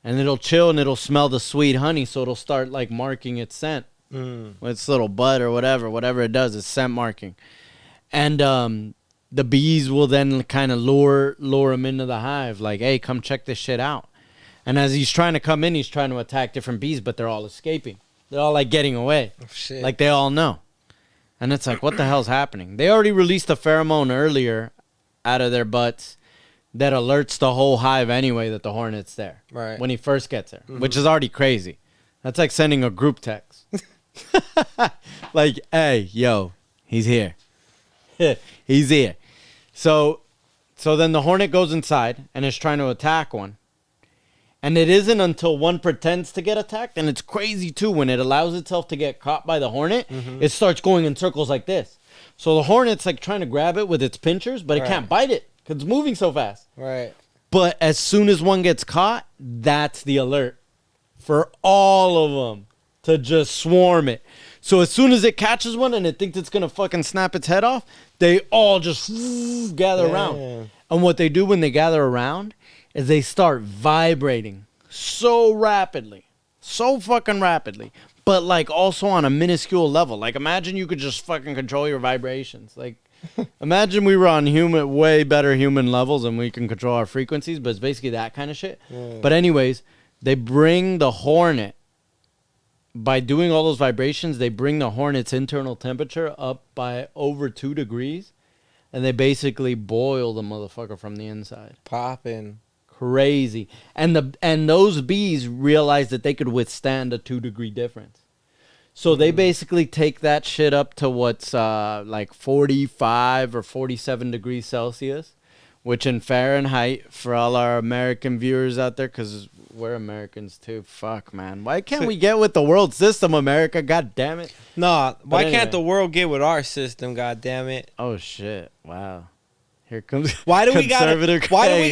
and it'll chill, and it'll smell the sweet honey, so it'll start, like, marking its scent. With its little butt or whatever it does, it's scent marking. And, the bees will then kind of lure him into the hive. Like, hey, come check this shit out. And as he's trying to come in, he's trying to attack different bees, but they're all escaping. They're all, like, getting away. Oh, shit. Like, they all know. And it's like, what the hell's happening? They already released a pheromone earlier out of their butts that alerts the whole hive anyway that the hornet's there. Right. When he first gets there, which is already crazy. That's like sending a group text. Like, hey, yo, he's here. He's here. So then the hornet goes inside and is trying to attack one. And it isn't until one pretends to get attacked, and it's crazy too, when it allows itself to get caught by the hornet, it starts going in circles like this. So the hornet's like trying to grab it with its pinchers, but it can't bite it because it's moving so fast. Right. But as soon as one gets caught, that's the alert for all of them to just swarm it. So as soon as it catches one and it thinks it's going to fucking snap its head off, they all just gather around. And what they do when they gather around is they start vibrating so rapidly. So fucking rapidly. But like also on a minuscule level. Like imagine you could just fucking control your vibrations. Like imagine we were on way better human levels and we can control our frequencies. But it's basically that kind of shit. But anyways, they bring the hornet. By doing all those vibrations, they bring the hornet's internal temperature up by over 2 degrees. And they basically boil the motherfucker from the inside. Popping. Crazy. And those bees realized that they could withstand a 2-degree difference. So they basically take that shit up to what's like 45 or 47 degrees Celsius. Which in Fahrenheit, for all our American viewers out there, because we're Americans too. Fuck, man. Why can't we get with the world system, America? God damn it. Nah, why can't the world get with our system? God damn it. Oh shit! Wow. Here comes. Why do we gotta? Why do we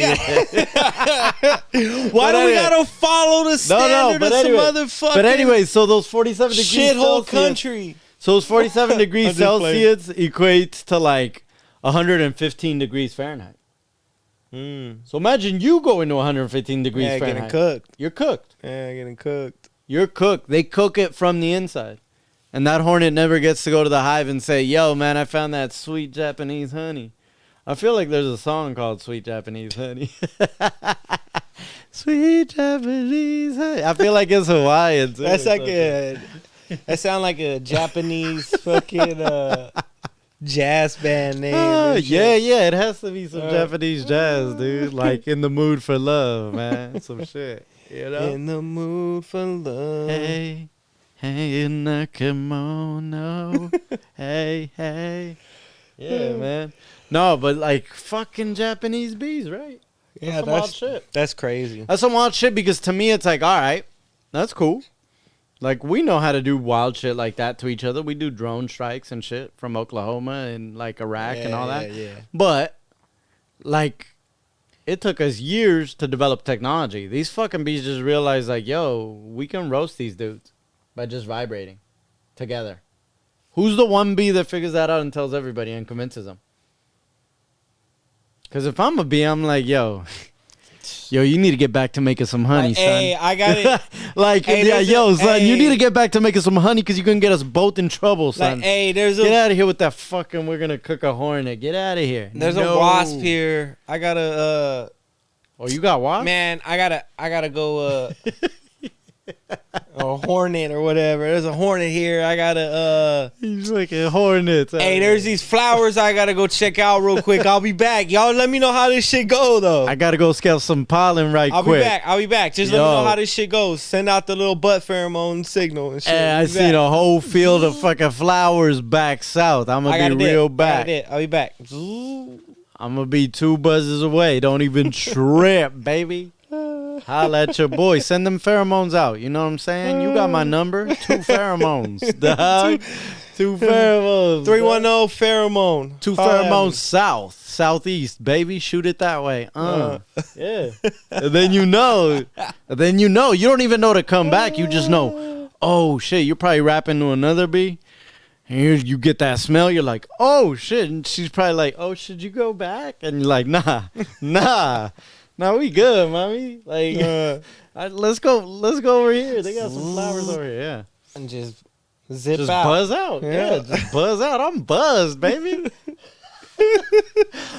gotta follow the standard of some motherfucker? But anyway, so those 47 degrees shithole Celsius, country. So those 47 degrees Celsius equates to like 115 degrees Fahrenheit. So imagine you go into 115 degrees Fahrenheit. Getting cooked. You're cooked. Yeah, getting cooked. You're cooked. They cook it from the inside. And that hornet never gets to go to the hive and say, yo, man, I found that sweet Japanese honey. I feel like there's a song called Sweet Japanese Honey. Sweet Japanese honey. I feel like it's Hawaiian, too. That's like that sound like a Japanese fucking jazz band name. Yeah, it has to be some Japanese jazz, dude. Like In the Mood for Love, man. Some shit, you know? In the mood for love. Hey, in the kimono. hey. Yeah, man. No, but like fucking Japanese bees, right? Yeah, that's some wild shit. That's crazy. That's some wild shit because to me it's like, all right, that's cool. Like, we know how to do wild shit like that to each other. We do drone strikes and shit from Oklahoma and, like, Iraq and all that. Yeah. But, like, it took us years to develop technology. These fucking bees just realized, like, yo, we can roast these dudes by just vibrating together. Who's the one bee that figures that out and tells everybody and convinces them? Because if I'm a bee, I'm like, yo, you need to get back to making some honey, son. Hey, I got it. Son, you need to get back to making some honey because you're going to get us both in trouble, son. Get out of here with that fucking, we're going to cook a hornet. Get out of here. There's a wasp here. I got to, Oh, you got wasp? Man, I gotta go, a hornet or whatever. There's a hornet here. I gotta He's like a hornet. Hey, there's these flowers I gotta go check out real quick. I'll be back. Y'all let me know how this shit go though. I gotta go scale some pollen quick. I'll be back. Just let me know how this shit goes. Send out the little butt pheromone signal and shit. Hey, I seen a whole field of fucking flowers back south. I'm gonna be real back. I'll be back. I'm gonna be 2 buzzes away. Don't even trip, baby. Holla at your boy. Send them pheromones out. You know what I'm saying? You got my number. 2 pheromones, dog. 2 pheromones. 310 pheromone. 2 pheromones southeast, baby. Shoot it that way. Yeah. And then you know. You don't even know to come back. You just know. Oh shit. You're probably rapping to another bee. And you get that smell. You're like, oh shit. And she's probably like, oh, should you go back? And you're like, nah. No, we good, mommy. Like, let's go over here. They got some flowers over here. Yeah, and just zip out. Buzz out. Yeah, just buzz out. I'm buzzed, baby.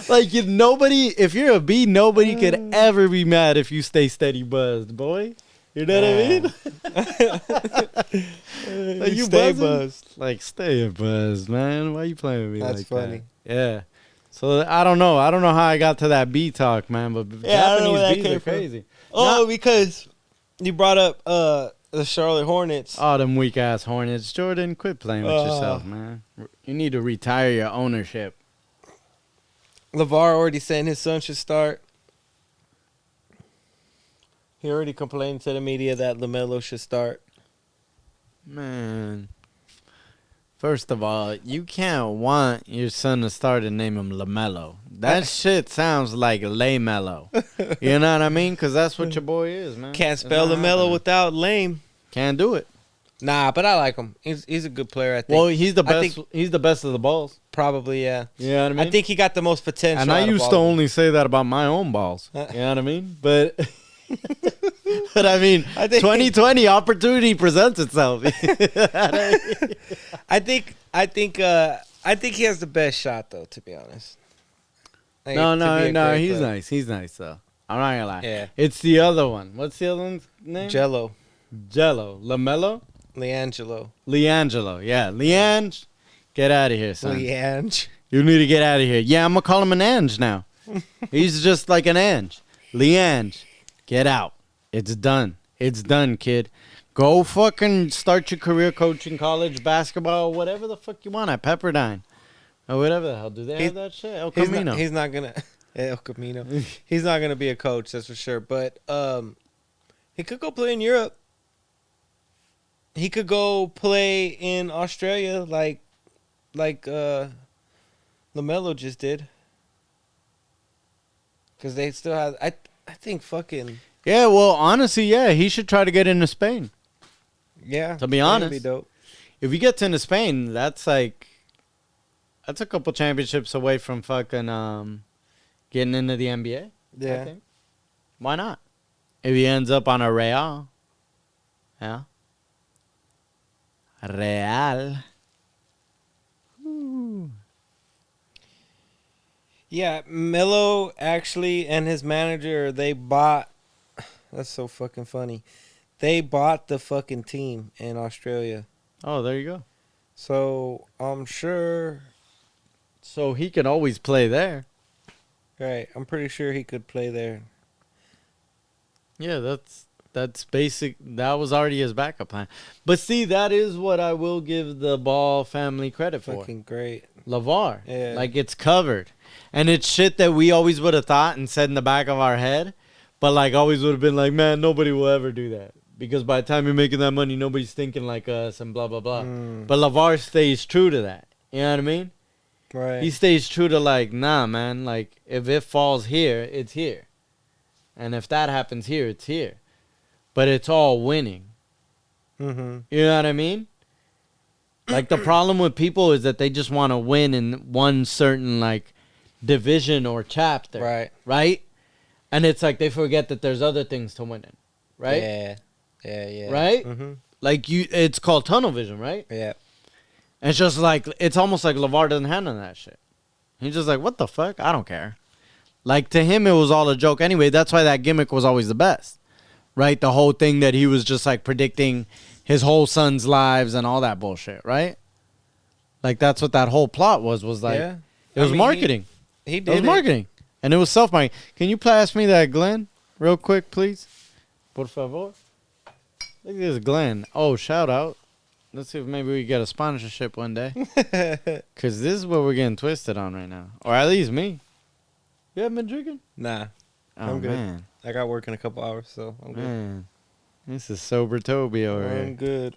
Like, if you're a bee, nobody could ever be mad if you stay steady buzzed, boy. You know what I mean? Like, you stay buzzed. Like, stay buzzed, man. Why you playing with me like that? That's funny. Yeah. So I don't know how I got to that bee talk, man. But Japanese bees are crazy. Oh, because you brought up the Charlotte Hornets. Oh, them weak ass Hornets. Jordan, quit playing with yourself, man. You need to retire your ownership. LeVar already saying his son should start. He already complained to the media that LaMelo should start. Man. First of all, you can't want your son to start and name him LaMelo. That shit sounds like Lay-Mello. You know what I mean? Because that's what your boy is, man. Can't spell LaMelo without lame. Can't do it. Nah, but I like him. He's a good player, I think. Well, he's the best. He's the best of the balls. Probably, yeah. You know what I mean? I think he got the most potential. And I used to only say that about my own balls. You know what I mean? But... But I mean, 2020 opportunity presents itself. I think he has the best shot though, to be honest. Like, no, he's nice. He's nice though. I'm not gonna lie. Yeah. It's the other one. What's the other one's name? Jello. LaMelo? LiAngelo. Yeah. Leange. Get out of here, son. Leange. You need to get out of here. Yeah, I'm gonna call him an Ange now. He's just like an Ange. Leange. Get out. It's done. It's done, kid. Go fucking start your career coaching, college basketball, whatever the fuck you want at Pepperdine. Or whatever the hell. Do they have that shit? El Camino. He's not going to... El Camino. He's not going to be a coach, that's for sure. But He could go play in Europe. He could go play in Australia like LaMelo just did. Because they still have... I think fucking... Yeah, well, honestly, yeah, he should try to get into Spain. Yeah. To be that'd honest. be dope. If he gets into Spain, that's like... That's a couple championships away from fucking getting into the NBA. Yeah. I think. Why not? If he ends up on a Real. Yeah. Real. Ooh. Yeah, Melo actually and his manager, they bought... That's so fucking funny. They bought the fucking team in Australia. Oh, there you go. So, I'm sure... So he can always play there. Right, I'm pretty sure he could play there. Yeah, that's basic. That was already his backup plan. But see, that is what I will give the Ball family credit for. Fucking great. LeVar. Yeah. Like, it's covered. And it's shit that we always would have thought and said in the back of our head. But, like, always would have been like, man, nobody will ever do that. Because by the time you're making that money, nobody's thinking like us and blah, blah, blah. But LeVar stays true to that. You know what I mean? Right. He stays true to, like, nah, man. Like, if it falls here, it's here. And if that happens here, it's here. But it's all winning. Mm-hmm. You know what I mean? Like, the problem with people is that they just want to win in one certain, like, division or chapter. Right. Right? And it's like they forget that there's other things to win in. Right? Yeah. Yeah, yeah. Right? Mm-hmm. Like, it's called tunnel vision, right? Yeah. And it's just like, it's almost like LeVar doesn't have none of that shit. He's just like, what the fuck? I don't care. Like, to him, it was all a joke anyway. That's why that gimmick was always the best. Right? The whole thing that he was just, like, predicting his whole son's lives and all that bullshit, right? Like, that's what that whole plot was like, yeah. It was marketing. He It did was marketing. And it was self-marketing. Can you pass me that Glenn real quick, please? Por favor. Look at this Glenn. Oh, shout out. Let's see if maybe we get a sponsorship one day. Because this is what we're getting twisted on right now. Or at least me. You haven't been drinking? Nah. Oh, I'm good. man. I got work in a couple hours, so I'm good. Man. This is sober Toby over I'm here. good.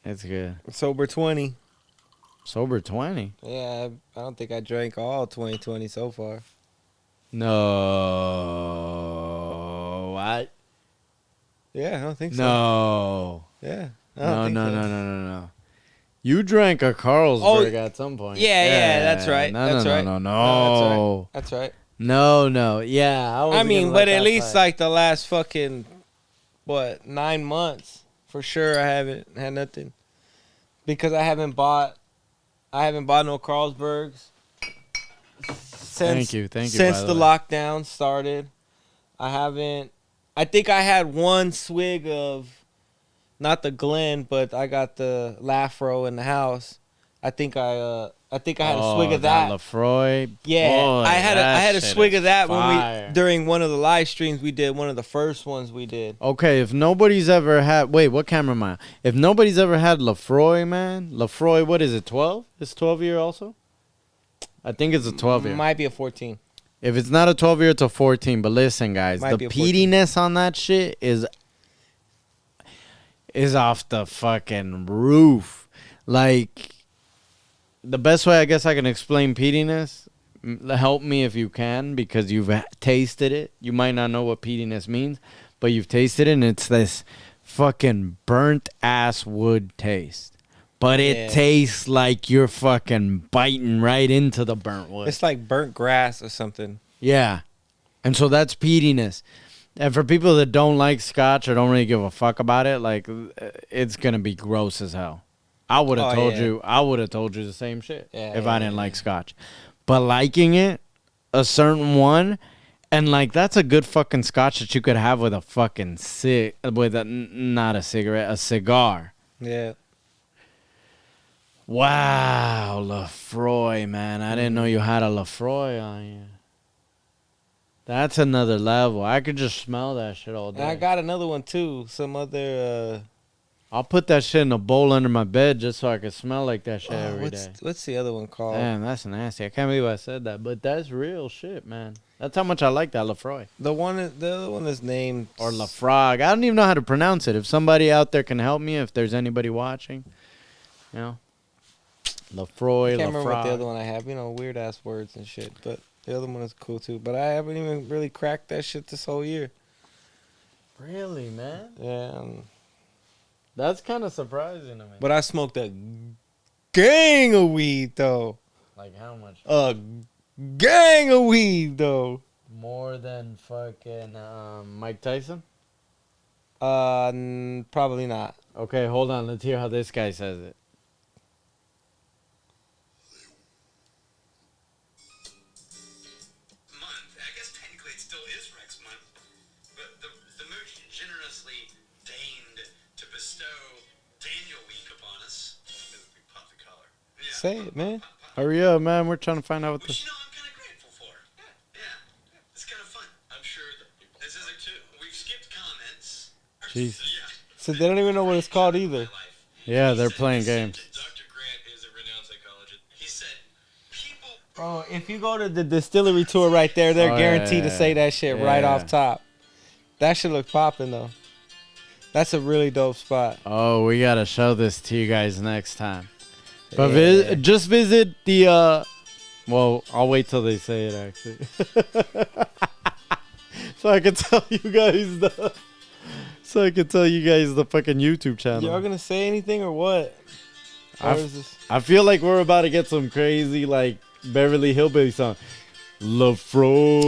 It's good. Sober 20. Sober 20? Yeah, I don't think I drank all 2020 so far. No. What? Yeah, I don't think so. No. Yeah. No. You drank a Carlsberg at some point. Yeah, that's right. No. That's right. No. Yeah. I mean, but at least like the last fucking, 9 months, for sure I haven't had nothing. Because I haven't bought no Carlsbergs since Thank you, since the lockdown started. I think I had one swig of, not the Glen, but I got the Lafro in the house. I think I had a swig of that. Lafroy. Yeah, Boy, I had a swig of that fire. during one of the live streams we did, one of the first ones we did. Okay, if nobody's ever had, wait, what camera am I on? If nobody's ever had Lafroy, man, Lafroy, what is it, 12? It's 12-year also? I think it's a 12-year. Might be a 14. If it's not a 12-year, it's a 14. But listen, guys, Might the be a 14. peatiness on that shit is off the fucking roof. Like, the best way I guess I can explain peatiness, help me if you can, because you've tasted it. You might not know what peatiness means, but you've tasted it, and it's this fucking burnt-ass wood taste. But it tastes like you're fucking biting right into the burnt wood. It's like burnt grass or something. Yeah. And so that's peatiness. And for people that don't like scotch or don't really give a fuck about it, like, it's going to be gross as hell. I would have told you the same shit if I didn't like scotch. But liking it, a certain one, and like that's a good fucking scotch that you could have with a fucking not a cigarette, a cigar. Yeah. Wow, Lafroy, man. I didn't know you had a Lafroy on you. That's another level. I could just smell that shit all day. And I got another one too. Some other I'll put that shit in a bowl under my bed just so I can smell like that shit every day. What's the other one called? Damn, that's nasty. I can't believe I said that, but that's real shit, man. That's how much I like that Lafroy. The other one is named Or Lafrog. I don't even know how to pronounce it. If somebody out there can help me, if there's anybody watching, you know. Lafroy, I can't remember what the Lafrog. other one I have. You know, weird ass words and shit. But the other one is cool too. But I haven't even really cracked that shit this whole year. Really, man? Yeah. That's kind of surprising to me. But I smoked a gang of weed though. Like how much? A gang of weed though. More than fucking Mike Tyson? Probably not. Okay, hold on. Let's hear how this guy says it. Month. I guess technically it still is Rex month, but the mooch generously deigned to bestow Daniel Week upon us. We pop the collar. Yeah. Say it, man. Hurry up, man. We're trying to find out what Which, this... I'm kind of grateful for. Yeah. It's kind of fun. I'm sure that this is it too. We've skipped comments. Jeez. Yeah. So they don't even know what it's called either. Yeah, they're playing games. Dr. Grant is a renowned psychologist. He said, people... Bro, if you go to the distillery tour right there, they're Oh, guaranteed yeah, to say that shit right yeah. off top. That should look popping though. That's a really dope spot. Oh, we got to show this to you guys next time. But Yeah. just visit the... well, I'll wait till they say it, actually. So I can tell you guys the... So I can tell you guys the fucking YouTube channel. Y'all gonna say anything or what? Or is this? I feel like we're about to get some crazy, like, Beverly Hillbilly song. Lafroig,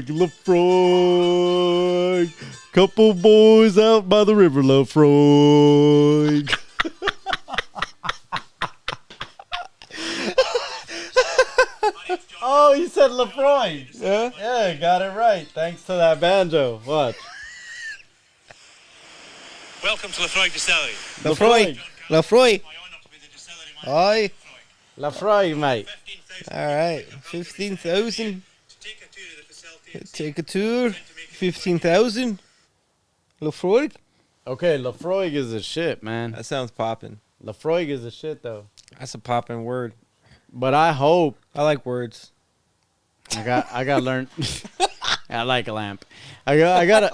Lafroig. Couple boys out by the river, Lafroig. Oh, he said Lafroig. Yeah? Yeah, got it right. Thanks to that banjo. Watch. Welcome to Lafroig Distillery. Lafroy. Lafroy. My honour to be the distillery Aye. Lafroig, mate. 15,000 Alright. 15,000. to take a tour of the facility. and Take a tour. 15,000. Lafroy. Okay, Lafroig is a shit, man. That sounds popping. Lafroig is a shit, though. That's a popping word. But I hope I like words. I got learn. I like a lamp. I gotta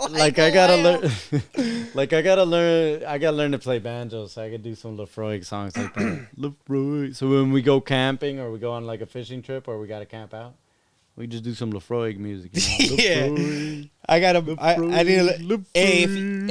learn. I gotta learn to play banjo so I could do some Lafroig songs like that. Lafroig. So when we go camping or we go on like a fishing trip or we gotta camp out, we just do some Lafroig music. You know? Yeah. Lafroig, I need to. Lafroig. Hey,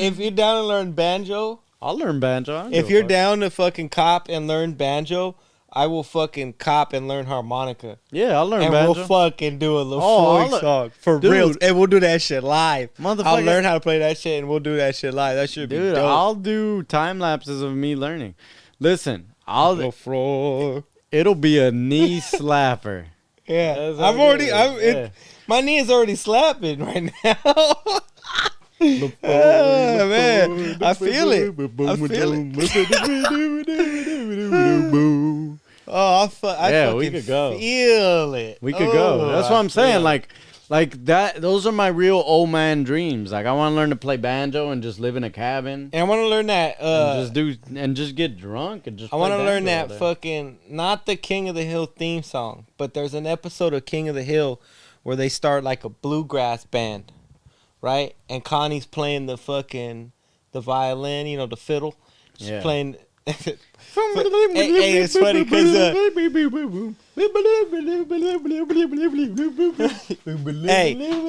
if you're down to learn banjo, I'll learn banjo. I don't if give a you're fuck. down to fucking cop and learn banjo, I will fucking cop and learn harmonica. Yeah, I'll learn And banjo. we'll fucking do a Oh, Lafroig I'll- song. For Dude. real. And we'll do that shit live. I'll Motherfucker. learn how to play that shit and we'll do that shit live. That should be Dude, dope. I'll do time lapses of me learning. Listen, Lafroig. it'll be a knee slapper. Yeah. That's I've how already, good it is. my knee is already slapping right now. Yeah. Man, I feel it. I feel it. Oh, I Yeah, fucking we could go. feel it. We could go. That's what I'm saying. feel it. Like that. Those are my real old man dreams. Like I want to learn to play banjo and just live in a cabin And I want to learn that. and just get drunk and just. I want to play learn banjo all that day. fucking not the King of the Hill theme song, but there's an episode of King of the Hill where they start like a bluegrass band, right? And Connie's playing the violin, you know, the fiddle. She's Yeah. playing. Hey, it's funny because hey,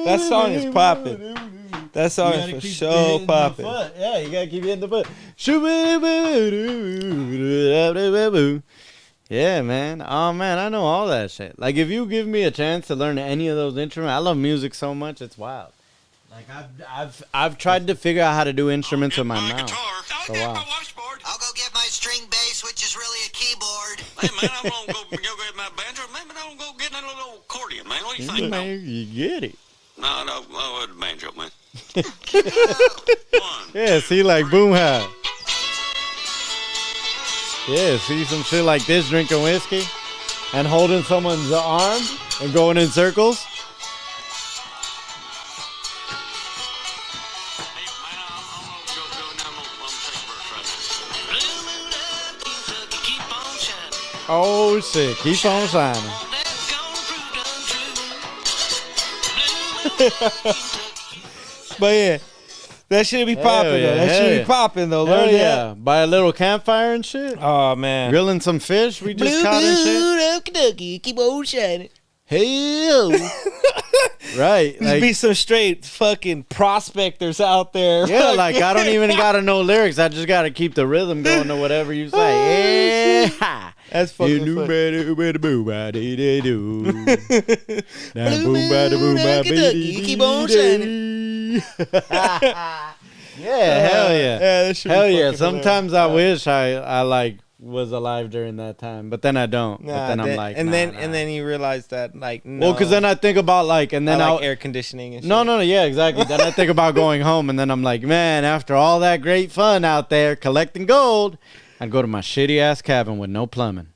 that song is popping. That song is for sure popping. Yeah, you gotta keep hitting the foot. Yeah, man. Oh man, I know all that shit. Like if you give me a chance to learn any of those instruments, I love music so much, it's wild. Like I've tried to figure out how to do instruments with my mouth. I'll So get wow. my washboard. I'll go get my string bass, which is really a keyboard. Hey, man, I'm going to go get my banjo. Man, I'm going to go get that little accordion, man. What do you think? No, Man, you get it. no, the banjo, man. One. Yeah, see, like boom hat. Yeah, see some shit like this, drinking whiskey and holding someone's arm and going in circles. Hey, man, I'm going to go now. I'm going to take a verse right now. Blue moon up, Kentucky, keep on shining. Oh shit, keep on shining. That's gonna prove untrue. But yeah, that should be Hell popping yeah, though. That hell should yeah. be popping though. Hell Learn yeah. By a little campfire and shit. Oh man. Grilling some fish we just caught and shit. of Kentucky, keep on shining. Hell. Right. Just be some straight fucking prospectors out there. Yeah, like I don't even gotta know lyrics. I just gotta keep the rhythm going to whatever you say. Yeah. That's fucking You funny. better boo ba dee dee doo. Blue moon of Kentucky, keep on shining. Yeah, hell yeah. that should be Hell yeah. fucking Sometimes hilarious. I wish I like was alive during that time, but then I don't. Nah, but then I'm like, and nah, then nah. and then you realize that like no, Well, because then I think about like, and then I I'll like air conditioning and shit. no, yeah, exactly. Then I think about going home, and then I'm like, man, after all that great fun out there collecting gold, I'd go to my shitty ass cabin with no plumbing.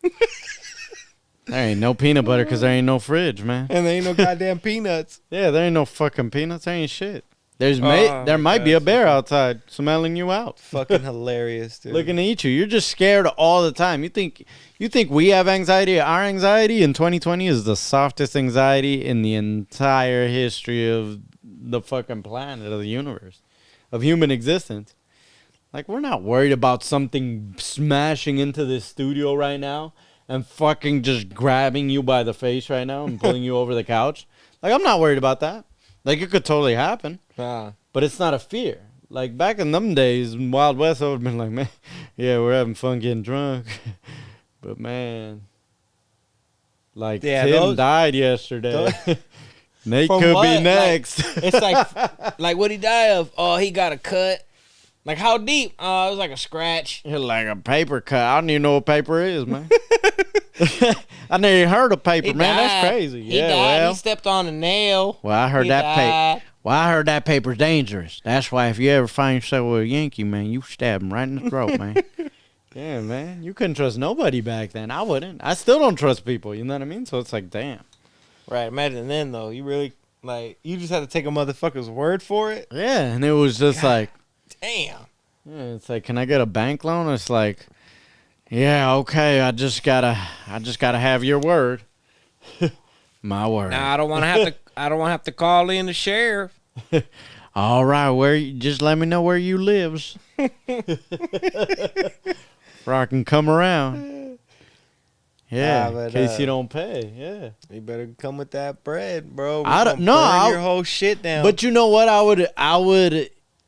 There ain't no peanut butter because there ain't no fridge, man. And there ain't no goddamn peanuts. Yeah, there ain't no fucking peanuts. There ain't shit. There my might be God, a bear outside smelling you out, Fucking hilarious, dude. looking to eat you. You're just scared all the time. You think we have anxiety? Our anxiety in 2020 is the softest anxiety in the entire history of the fucking planet, of the universe, of human existence. Like, we're not worried about something smashing into this studio right now and fucking just grabbing you by the face right now and pulling you over the couch. Like, I'm not worried about that. Like, it could totally happen, Nah. but it's not a fear. Like, back in them days, in Wild West, I would have been like, man, yeah, we're having fun getting drunk. But, man, like, Yeah, Tim died yesterday. Nate From could what? be Like, next. It's like what he died of? Oh, he got a cut. Like how deep? Oh, it was like a scratch. You're like a paper cut. I don't even know what paper is, man. I never even heard of paper, He man. died. That's crazy. He Yeah, died. well. He stepped on a nail. Well, I heard He that paper. died. Well, I heard that paper's dangerous. That's why if you ever find yourself with a Yankee, man, you stab him right in the throat, man. Yeah, man. You couldn't trust nobody back then. I wouldn't. I still don't trust people. You know what I mean? So it's like, damn. Right. Imagine then though. You really like you just had to take a motherfucker's word for it. Yeah, and it was just like, Damn. yeah, it's like, can I get a bank loan? It's like, yeah, okay. I just gotta have your word. My word. Nah, I don't want to have to. I don't want to have to call in the sheriff. All right, just let me know where you lives. Where I can come around. Yeah, Nah, but, in case you don't pay. Yeah. You better come with that bread, bro. I don't- no, burn your whole shit down. But you know what?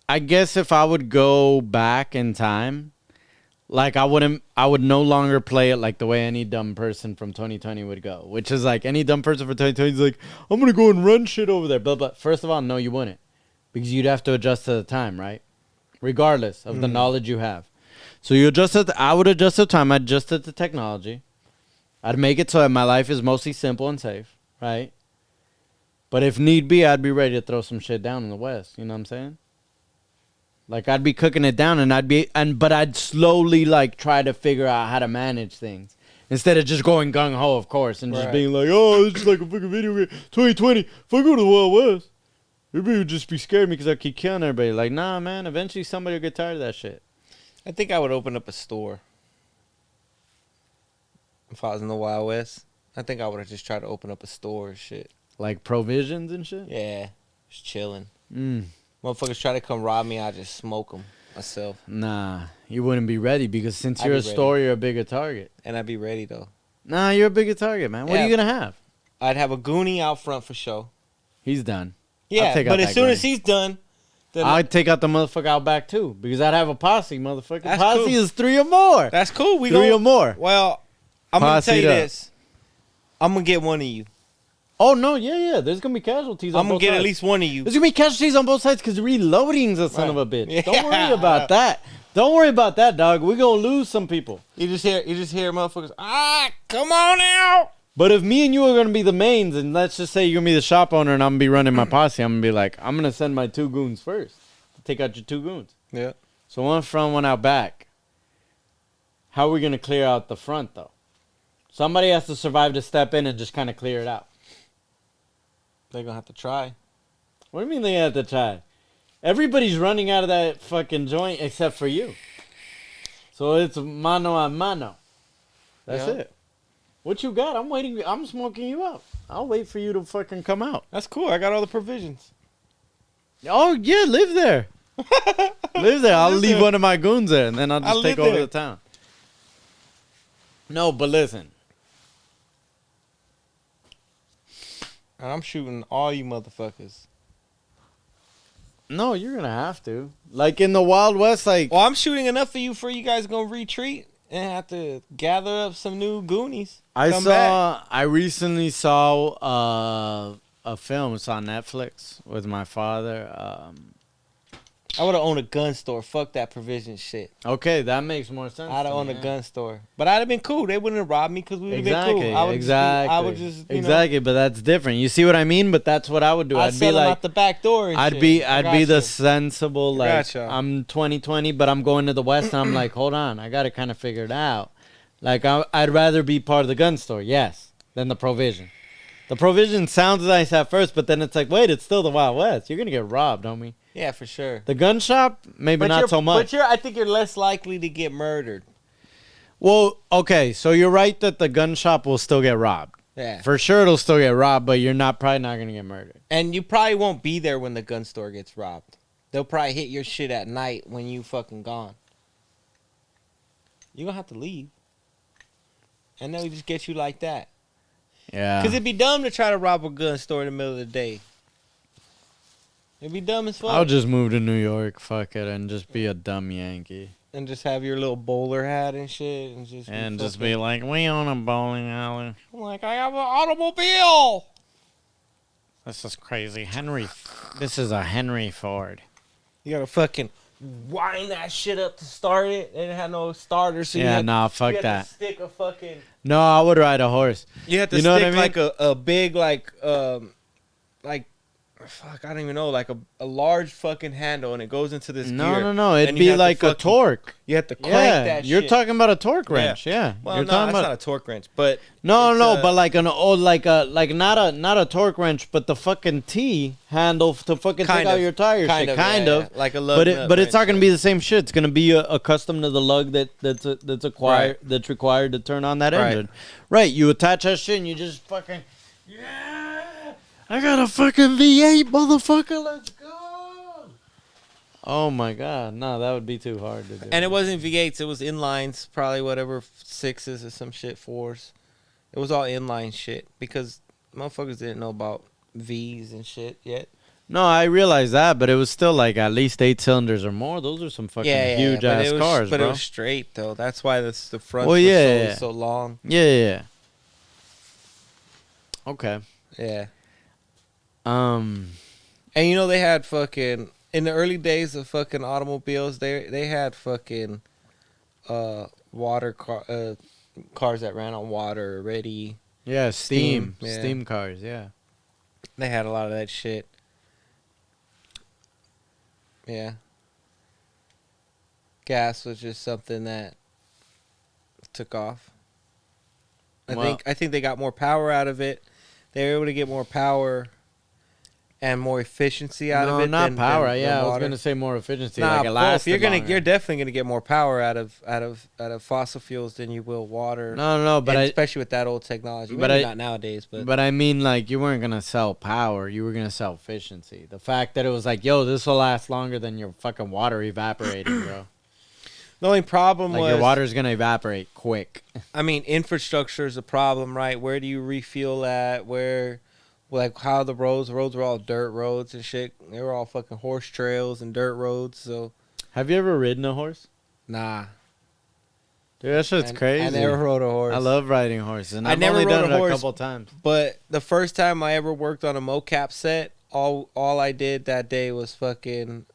I guess if I would go back in time, like I would no longer play it like the way any dumb person from 2020 would go, which is like any dumb person from 2020 is like, I'm going to go and run shit over there. But first of all, no, you wouldn't, because you'd have to adjust to the time, right? Regardless of the knowledge you have. So you adjust it. I would adjust the time. I'd adjust it to technology. I'd make it so that my life is mostly simple and safe, right? But if need be, I'd be ready to throw some shit down in the West. You know what I'm saying? Like, I'd be cooking it down, but I'd slowly, like, try to figure out how to manage things. Instead of just going gung-ho, of course, and just Right. being like, oh, it's just like a fucking video game. 2020, if I go to the Wild West, everybody would just be scared of me because I keep killing everybody. Like, nah, man, eventually somebody will get tired of that shit. I think I would open up a store. If I was in the Wild West, I think I would have just tried to open up a store and shit. Like, provisions and shit? Yeah, just chilling. Mm. Motherfuckers try to come rob me, I just smoke them myself. Nah, you wouldn't be ready because since I'd you're be a ready. store, you're a bigger target. And I'd be ready, though. Nah, you're a bigger target, man. What are Yeah. you going to have? I'd have a goonie out front for show. He's done. Yeah, take out but as that soon goonie. as he's done, then I'd take out the motherfucker out back, too, because I'd have a posse, motherfucker. That's Posse cool. is 3 or more. that's cool. We 3 go. or more. Well, I'm going to Posse tell you up. this. I'm going to get one of you. Oh, no, yeah. There's going to be casualties on I'm going both to get sides. at least one of you. There's going to be casualties on both sides because reloading's a son Right. of a bitch. Yeah. Don't worry about that. Don't worry about that, dog. We're going to lose some people. You just hear motherfuckers, come on out. But if me and you are going to be the mains, and let's just say you're going to be the shop owner and I'm going to be running my posse, I'm going to be like, I'm going to send my 2 goons first to take out your 2 goons. Yeah. So one front, one out back. How are we going to clear out the front, though? Somebody has to survive to step in and just kind of clear it out. They're going to have to try. What do you mean they have to try? Everybody's running out of that fucking joint except for you. So it's mano a mano. That's Yeah. it. What you got? I'm waiting. I'm smoking you out. I'll wait for you to fucking come out. That's cool. I got all the provisions. Oh, yeah, live there. Live there. I'll leave one of my goons there, and then I'll just take over the town. No, but listen. And I'm shooting all you motherfuckers. No, you're going to have to. Like in the Wild West, like... Well, I'm shooting enough for you guys going to retreat and have to gather up some new Goonies. I recently saw a film. It's on Netflix with my father. I would have owned a gun store. Fuck that provision shit. Okay, that makes more sense. I'd have owned a gun store. But I'd have been cool. They wouldn't have robbed me because we would have been cool. I would just, exactly, but that's different. You see what I mean? But that's what I would do. I'd be sell them like, out the back door and I'd shit. be the sensible, like, Gotcha. I'm 2020, but I'm going to the West, and I'm like, hold on, I got to kind of figure it out. Like, I'd rather be part of the gun store, yes, than the provision. The provision sounds nice at first, but then it's like, wait, it's still the Wild West. You're going to get robbed, homie. Yeah, for sure. The gun shop, maybe not so much. But I think you're less likely to get murdered. Well, okay, so you're right that the gun shop will still get robbed. Yeah. For sure it'll still get robbed, but you're probably not going to get murdered. And you probably won't be there when the gun store gets robbed. They'll probably hit your shit at night when you fucking gone. You're going to have to leave. And they'll just get you like that. Yeah. Because it'd be dumb to try to rob a gun store in the middle of the day. It'd be dumb as fuck. I'll just move to New York, fuck it, and just be a dumb Yankee. And just have your little bowler hat and shit. And just be like, we own a bowling alley. I'm like, I have an automobile. This is crazy. This is a Henry Ford. You gotta fucking wind that shit up to start it. They didn't have no starter, so fuck you had that. to stick a fucking... No, I would ride a horse. You have to know stick what I mean? like a big, fuck, I don't even know, like a large fucking handle, and it goes into this gear. No. It'd And you be have to like a fucking- torque. You have to crank Yeah, that shit. you're talking about a torque wrench. Yeah. Well, You're no, talking that's about not a torque wrench, but... No, it's, but like not a torque wrench, but the fucking T handle to fucking take out your tires. Kind of. Yeah. Like a lug nut But it's not wrench, gonna be the same shit. It's gonna be accustomed to the lug that's acquired that's required to turn on that engine. Right. You attach that shit and you just fucking I got a fucking V8, motherfucker. Let's go. Oh my god, no, that would be too hard to do. And it wasn't V8s, it was inlines, probably whatever, 6s or some shit, 4s. It was all inline shit because motherfuckers didn't know about Vs and shit yet. No, I realize that, but it was still like at least 8 cylinders or more. Those are some fucking huge ass cars, but bro. It was straight though. That's why the front was so long. Yeah. Okay. Yeah. Um, And you know they had fucking in the early days of fucking automobiles, they had fucking water cars that ran on water already. yeah, steam yeah. cars, yeah. They had a lot of that shit. Yeah. Gas was just something that took off. I think they got more power out of it. They were able to get more power and more efficiency out of it. Not power. than I was water. gonna say more efficiency. Nah, like it lasted you're longer. definitely gonna get more power out of fossil fuels than you will water. No, but especially with that old technology. but Maybe I- not nowadays, but But I mean, like, you weren't gonna sell power. You were gonna sell efficiency. The fact that it was like, yo, this will last longer than your fucking water evaporating, bro. the only problem Like, was your water's gonna evaporate quick. I mean, infrastructure is a problem, right? Where do you refuel at? How the roads were all dirt roads and shit. They were all fucking horse trails and dirt roads. So, Have you ever ridden a horse? nah. Dude, that shit's crazy. I never rode a horse. I love riding horses, and I I've never only rode done a it horse. a couple times. But the first time I ever worked on a mocap set, all I did that day was fucking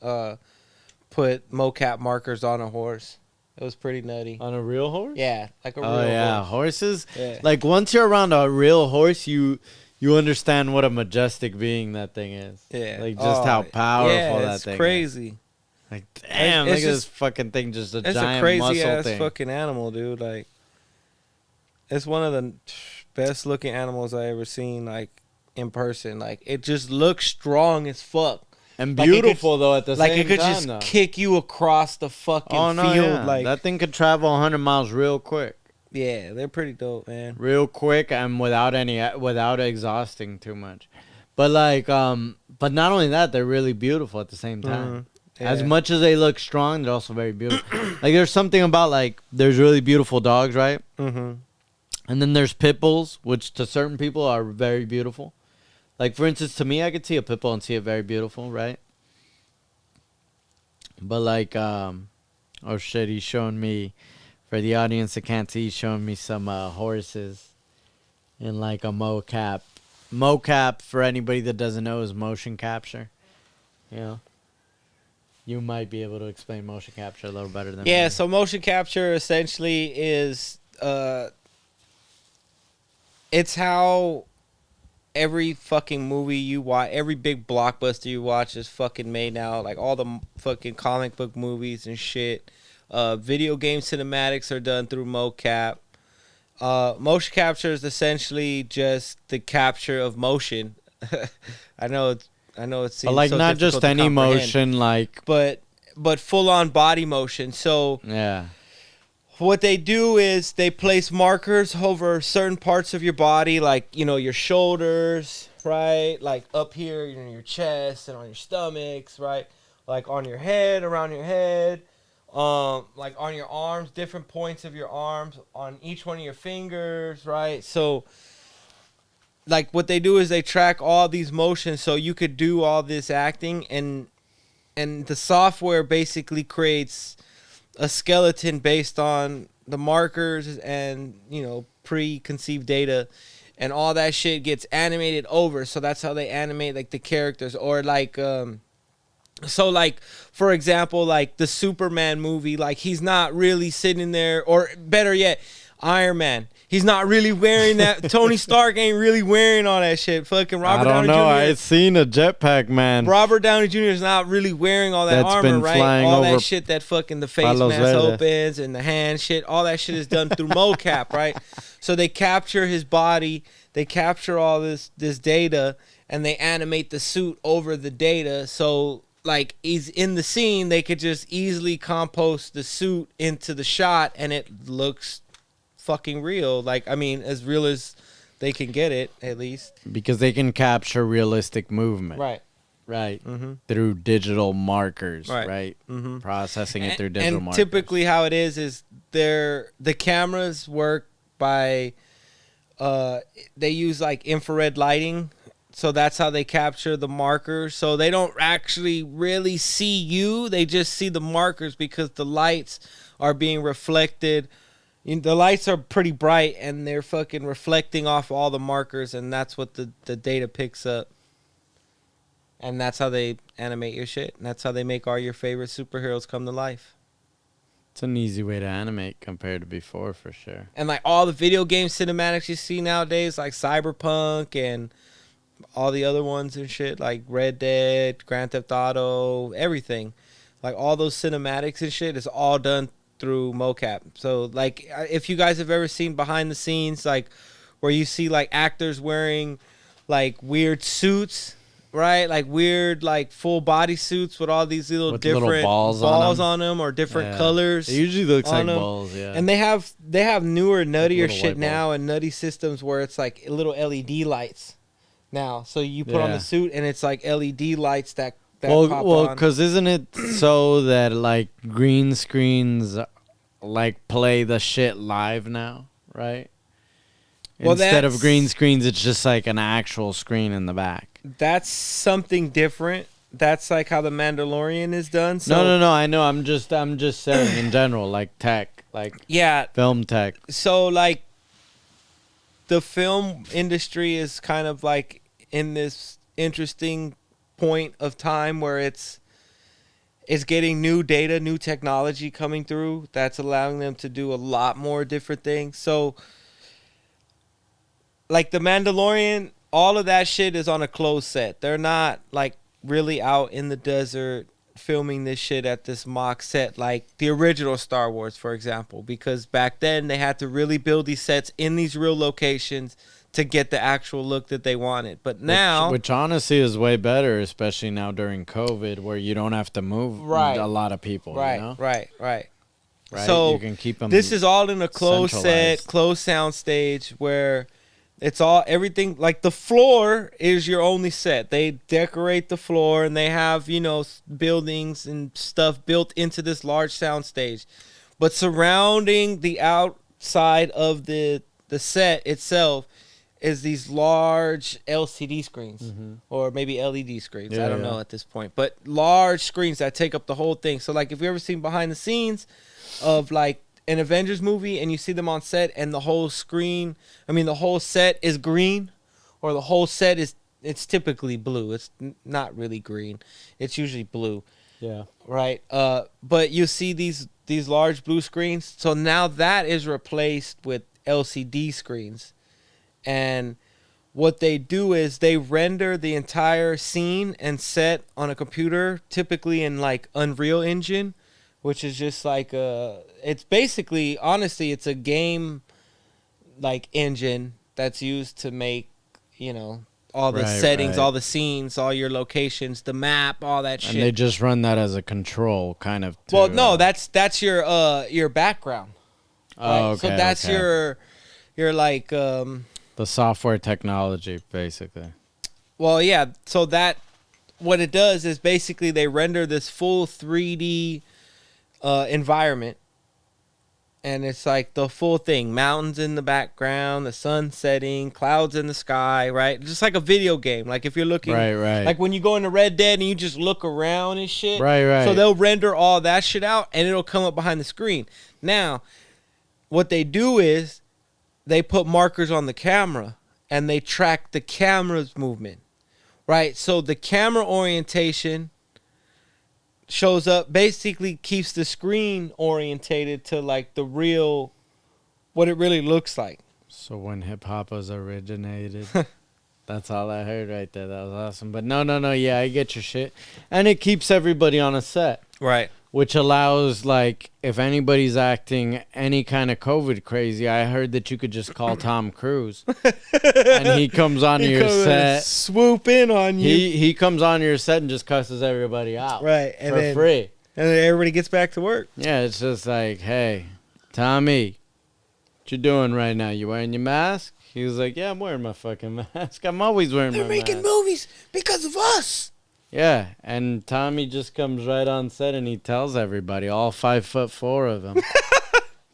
put mocap markers on a horse. It was pretty nutty. On a real horse? Yeah, like a real Oh yeah, horse. horses. Yeah. Like once you're around a real horse, you understand what a majestic being that thing is. Yeah. Like just how powerful that it's thing is. crazy. Like damn, It's look at this just- fucking thing, just a It's giant a crazy muscle ass thing. fucking animal, dude. Like, it's one of the best looking animals I ever seen. Like in person, like it just looks strong as fuck. And Like, it could- beautiful though at the Like same it could time. just kick you across the fucking oh no, field. yeah. Like that thing could travel 100 miles real quick. Yeah, they're pretty dope, man. Real quick and without exhausting too much. But but not only that, they're really beautiful at the same time. Yeah. As much as they look strong, they're also very beautiful. Like there's something about there's really beautiful dogs, right? Mm-hmm. And then there's pit bulls, which to certain people are very beautiful. Like for instance, to me, I could see a pit bull and see it very beautiful, right? But oh shit, he's showing me, for the audience that can't see, he's showing me some horses in like a mocap. Mocap, for anybody that doesn't know, is motion capture. You know? You might be able to explain motion capture a little better than me. So motion capture essentially is it's how every fucking movie you watch, every big blockbuster you watch is fucking made now. Like all the fucking comic book movies and shit. Video game cinematics are done through mocap. Motion capture is essentially just the capture of motion. I know it seems but so not difficult just to any comprehend, motion, but full on body motion. So yeah. what they do is they place markers over certain parts of your body, like your shoulders, right? Like up here, your chest and on your stomachs, right? Like on your head, around your head. Like on your arms, different points of your arms, on each one of your fingers, right? So, like, what they do is they track all these motions so you could do all this acting, and the software basically creates a skeleton based on the markers and, preconceived data, and all that shit gets animated over. So that's how they animate, like, the characters, or, like, so, like, for example, like, the Superman movie, like, he's not really sitting there, or better yet, Iron Man. He's not really wearing that. Tony Stark ain't really wearing all that shit. Fucking Robert Downey Jr. I seen a jetpack, man. Robert Downey Jr. is not really wearing all that armor, right? All that shit that fucking the face mask opens and the hand shit. All that shit is done through mocap, right? So they capture his body. They capture all this data, and they animate the suit over the data. So, like, he's in the scene, they could just easily compost the suit into the shot, and it looks fucking real. Like, I mean, as real as they can get it, at least. Because they can capture realistic movement. Right. Mm-hmm. Through digital markers, right? Mm-hmm. Processing it through digital markers. And typically how it is the cameras work by, they use, like, infrared lighting. So that's how they capture the markers. So they don't actually really see you. They just see the markers because the lights are being reflected. The lights are pretty bright, and they're fucking reflecting off all the markers, and that's what the data picks up. And that's how they animate your shit. And that's how they make all your favorite superheroes come to life. It's an easy way to animate compared to before, for sure. And, like, all the video game cinematics you see nowadays, like Cyberpunk and all the other ones and shit, like Red Dead, Grand Theft Auto, everything. Like, all those cinematics and shit is all done through mocap. So, like, if you guys have ever seen behind the scenes, like, where you see, like, actors wearing, like, weird suits, right? Like, weird, like, full body suits with all these little different balls on them or different colors. It usually looks like them. balls, yeah. And they have newer, nuttier Like shit now, and nutty systems where it's, like, little LED lights now. So you put on the suit, and it's, like, LED lights that pop on. Because isn't it so that, like, green screens, like, play the shit live now, right? Well, instead of green screens, it's just, like, an actual screen in the back. That's something different. That's, like, how The Mandalorian is done. So, No, I know. I'm just saying in general, like, tech, like, film tech. So, like, the film industry is kind of, like, in this interesting point of time where it's getting new data, new technology coming through that's allowing them to do a lot more different things. So, like, The Mandalorian, all of that shit is on a closed set. They're not, like, really out in the desert filming this shit at this mock set like the original Star Wars, for example, because back then they had to really build these sets in these real locations to get the actual look that they wanted. But now, which honestly is way better, especially now during COVID, where you don't have to move a lot of people. Right, you know? right. right? So you can keep them. this is all in a closed centralized. set, closed sound stage where it's all everything. Like the floor is your only set. They decorate the floor and they have buildings and stuff built into this large sound stage, but surrounding the outside of the set itself is these large LCD screens or maybe LED screens. I don't know at this point, but large screens that take up the whole thing. So like if you ever seen behind the scenes of like an Avengers movie and you see them on set and the whole set is green, or the whole set it's typically blue. It's not really green. It's usually blue. Yeah. Right. But you see these large blue screens. So now that is replaced with LCD screens. And what they do is they render the entire scene and set on a computer, typically in like Unreal Engine, which is just like it's basically, honestly, it's a game like engine that's used to make, all the settings, all the scenes, all your locations, the map, all that shit. And they just run that as a control kind of. Well, no, that's your background. Oh, right? okay. So that's your like the software technology, basically. Well, yeah. So that what it does is basically they render this full 3D environment, and it's like the full thing: mountains in the background, the sun setting, clouds in the sky, right? Just like a video game. Like if you're looking, right, like when you go into Red Dead and you just look around and shit, right. So they'll render all that shit out, and it'll come up behind the screen. Now, what they do is they put markers on the camera and they track the camera's movement, right? So the camera orientation shows up, basically keeps the screen orientated to like the real, what it really looks like. So when hip hop was originated, that's all I heard right there. That was awesome. But no, yeah, I get your shit. And it keeps everybody on a set. Right. Which allows, like, if anybody's acting any kind of COVID crazy, I heard that you could just call Tom Cruise. And he comes on your set. Swoop in on you. He comes on your set and just cusses everybody out. Right. And for free. And then everybody gets back to work. Yeah, it's just like, hey, Tommy, what you doing right now? You wearing your mask? He was like, yeah, I'm wearing my fucking mask. I'm always wearing my mask. They're making movies because of us. Yeah, and Tommy just comes right on set and he tells everybody, all 5'4" of them,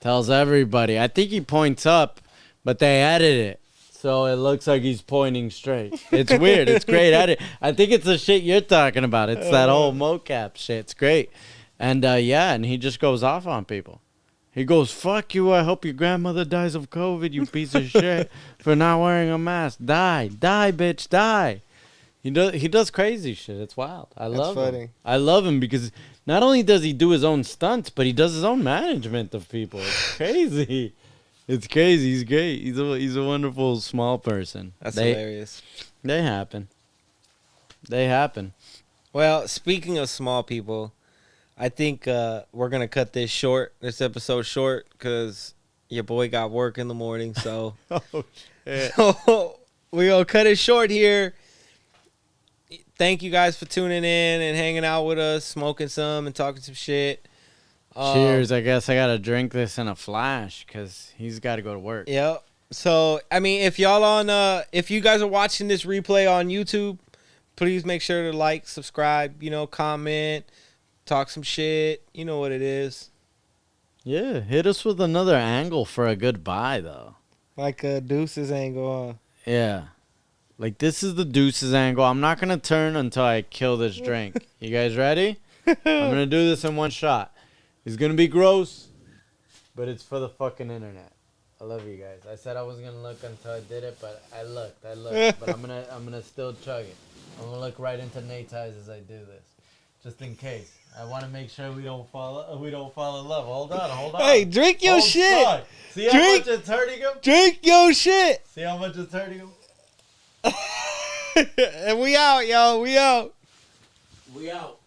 tells everybody. I think he points up, but they edit it so it looks like he's pointing straight. It's weird. It's great edit. I think it's the shit you're talking about. It's that whole mocap shit. It's great. And and he just goes off on people. He goes, fuck you, I hope your grandmother dies of COVID, you piece of shit, for not wearing a mask. Die, bitch, die. He does crazy shit. It's wild. I love him. I love him because not only does he do his own stunts, but he does his own management of people. It's crazy. It's crazy. He's great. He's a wonderful small person. That's hilarious. They happen. Well, speaking of small people, I think we're gonna cut this episode short, because your boy got work in the morning. So, Oh shit. so we're gonna cut it short here. Thank you guys for tuning in and hanging out with us, smoking some and talking some shit. Cheers. I guess I got to drink this in a flash because he's got to go to work. Yep. So, I mean, if you guys are watching this replay on YouTube, please make sure to like, subscribe, comment, talk some shit. You know what it is. Yeah. Hit us with another angle for a goodbye, though. Like a Deuces angle. Yeah. Like, this is the Deuces angle. I'm not going to turn until I kill this drink. You guys ready? I'm going to do this in one shot. It's going to be gross, but it's for the fucking internet. I love you guys. I said I wasn't going to look until I did it, but I looked. But I'm gonna still chug it. I'm going to look right into Nate's eyes as I do this, just in case. I want to make sure we don't fall in love. Hold on. Hey, drink your shit. Fuck. See how much it's hurting him? Drink your shit. See how much it's hurting him? And we out, yo. We out. We out.